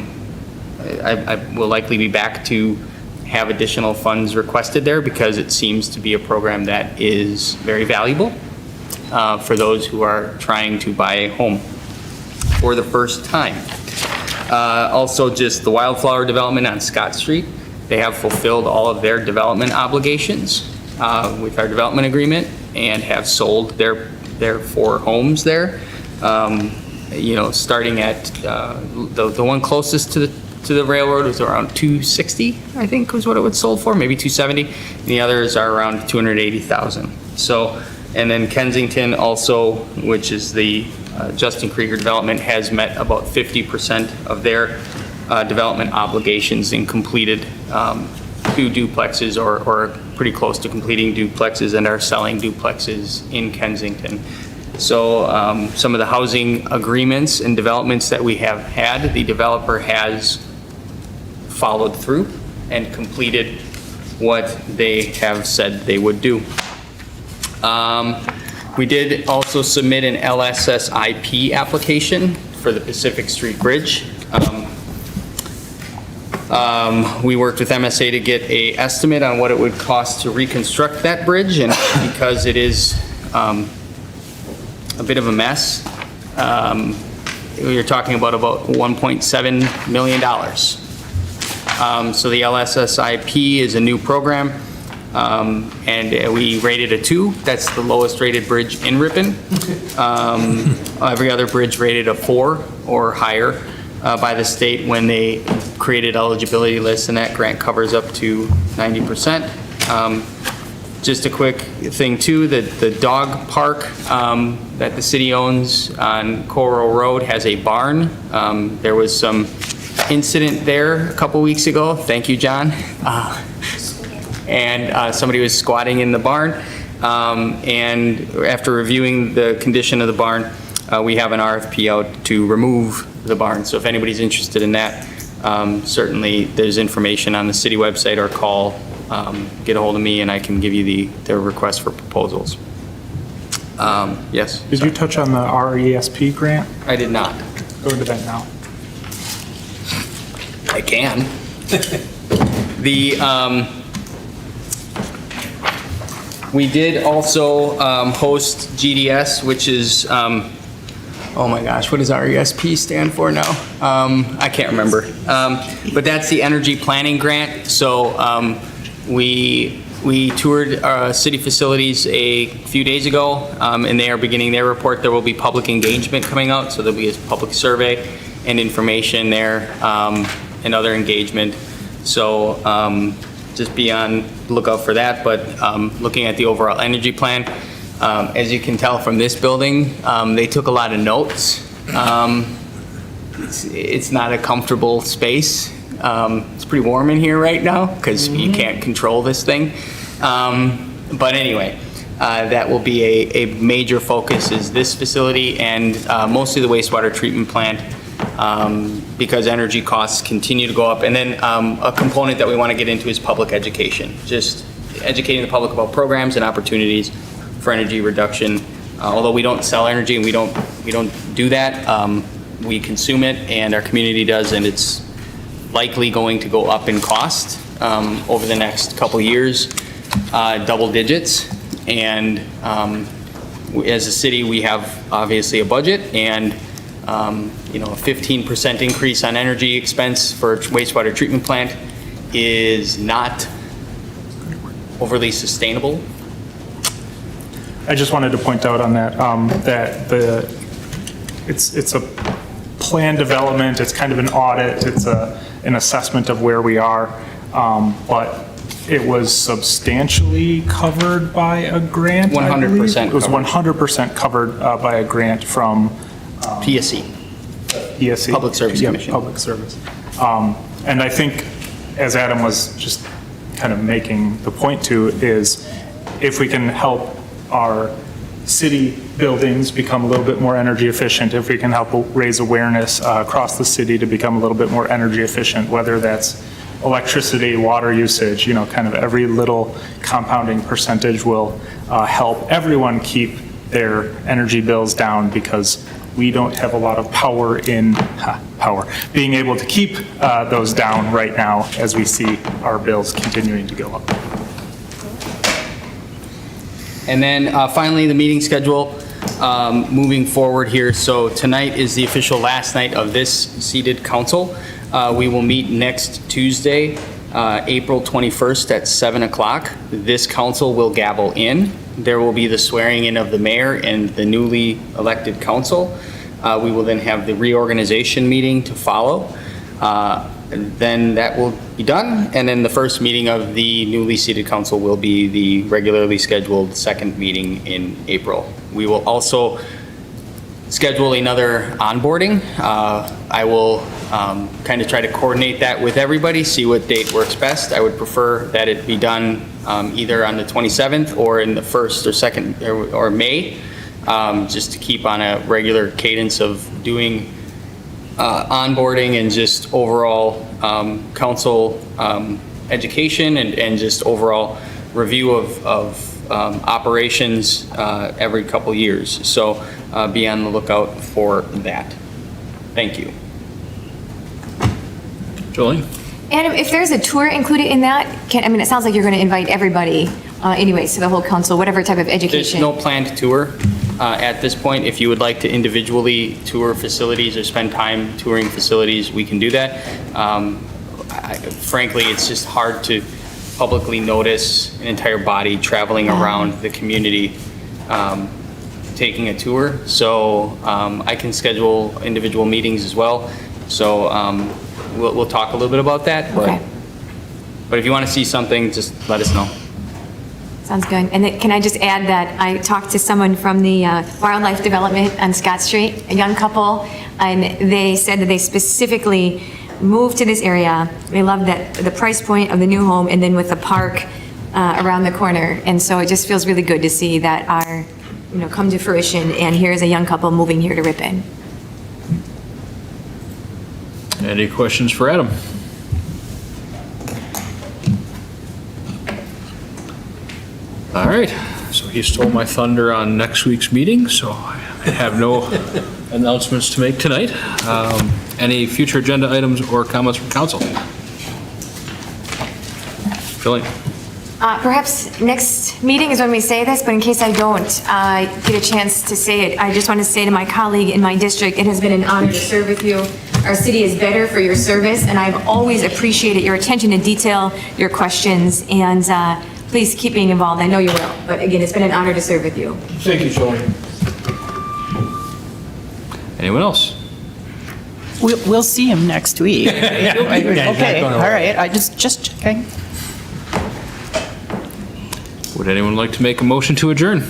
will likely be back to have additional funds requested there because it seems to be a program that is very valuable for those who are trying to buy a home for the first time. Also, just the Wildflower development on Scott Street. They have fulfilled all of their development obligations with our development agreement and have sold their 4 homes there. Starting at the one closest to the railroad was around $260, I think was what it was sold for, maybe $270. And the others are around $280,000. So, and then Kensington also, which is the Justin Krieger development, has met about 50% of their development obligations and completed 2 duplexes or pretty close to completing duplexes and are selling duplexes in Kensington. So some of the housing agreements and developments that we have had, the developer has followed through and completed what they have said they would do. We did also submit an LSSIP application for the Pacific Street Bridge. We worked with MSA to get an estimate on what it would cost to reconstruct that bridge, and because it is a bit of a mess, you're talking about $1.7 million. So the LSSIP is a new program, and we rated a 2. That's the lowest rated bridge in Ripon. Every other bridge rated a 4 or higher by the state when they created eligibility lists, and that grant covers up to 90%. Just a quick thing too, the dog park that the city owns on Coral Road has a barn. There was some incident there a couple weeks ago. Thank you, John. And somebody was squatting in the barn. And after reviewing the condition of the barn, we have an RFP out to remove the barn. So if anybody's interested in that, certainly there's information on the city website, or call, get a hold of me and I can give you the request for proposals. Yes? Did you touch on the RESP grant? I did not. Go into that now. I can. We did also host GDS, which is, oh my gosh, what does RESP stand for now? I can't remember. But that's the energy planning grant. So we toured city facilities a few days ago, and they are beginning their report. There will be public engagement coming out, so there'll be a public survey and information there, and other engagement. So just be on the lookout for that. But looking at the overall energy plan, as you can tell from this building, they took a lot of notes. It's not a comfortable space. It's pretty warm in here right now because you can't control this thing. But anyway, that will be a major focus, is this facility and mostly the wastewater treatment plant, because energy costs continue to go up. And then a component that we want to get into is public education, just educating the public about programs and opportunities for energy reduction. Although we don't sell energy and we don't do that, we consume it, and our community does, and it's likely going to go up in cost over the next couple years, double digits. And as a city, we have obviously a budget, and a 15% increase on energy expense for a wastewater treatment plant is not overly sustainable. I just wanted to point out on that, that it's a plan development, it's kind of an audit, it's an assessment of where we are, but it was substantially covered by a grant, 100%. It was 100% covered by a grant from PSC. PSC. Public Service Commission. Public Service. And I think, as Adam was just kind of making the point to is if we can help our city buildings become a little bit more energy efficient, if we can help raise awareness across the city to become a little bit more energy efficient, whether that's electricity, water usage, kind of every little compounding percentage will help everyone keep their energy bills down, because we don't have a lot of being able to keep those down right now as we see our bills continuing to go up. And then finally, the meeting schedule moving forward here. So tonight is the official last night of this seated council. We will meet next Tuesday, April 21st at 7 o'clock. This council will gavel in. There will be the swearing in of the mayor and the newly elected council. We will then have the reorganization meeting to follow. And then that will be done. And then the first meeting of the newly seated council will be the regularly scheduled second meeting in April. We will also schedule another onboarding. I will kind of try to coordinate that with everybody, see what date works best. I would prefer that it be done either on the 27th or in the 1st or 2nd or May, just to keep on a regular cadence of doing onboarding and just overall council education and just overall review of operations every couple years. So be on the lookout for that. Thank you. Jolene? Adam, if there's a tour included in that, it sounds like you're going to invite everybody anyways to the whole council, whatever type of There's education. no planned tour at this point. If you would like to individually tour facilities or spend time touring facilities, we can do that. Frankly, it's just hard to publicly notice an entire body traveling around the community taking a tour. So I can schedule individual meetings as well. So we'll talk a little bit about that. Okay. But if you want to see something, just let us know. Sounds good. And then can I just add that I talked to someone from the Wildlife Development on Scott Street, a young couple, and they said that they specifically moved to this area. They love that the price point of the new home, and then with the park around the corner. And so it just feels really good to see that our, come to fruition. And here's a young couple moving here to Ripon. Any questions for Adam? All right, so he stole my thunder on next week's meeting, so I have no announcements to make tonight. Any future agenda items or comments from council? Jolene? Perhaps next meeting is when we say this, but in case I don't get a chance to say it, I just want to say to my colleague in my district, it has been an honor to serve with you. Our city is better for your service, and I've always appreciated your attention to detail, your questions, and please keep being involved. I know you will, but again, it's been an honor to serve with you. Thank you, Jolene. Anyone else? We'll see him next week. Okay, all right, I just checking. Would anyone like to make a motion to adjourn?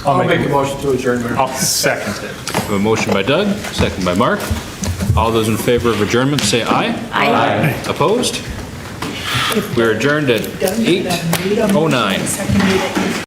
I'll make a motion to adjourn, Mayor. I'll second it. We have a motion by Doug, second by Mark. All those in favor of adjournment say aye. Aye. Opposed? We're adjourned at 8:09.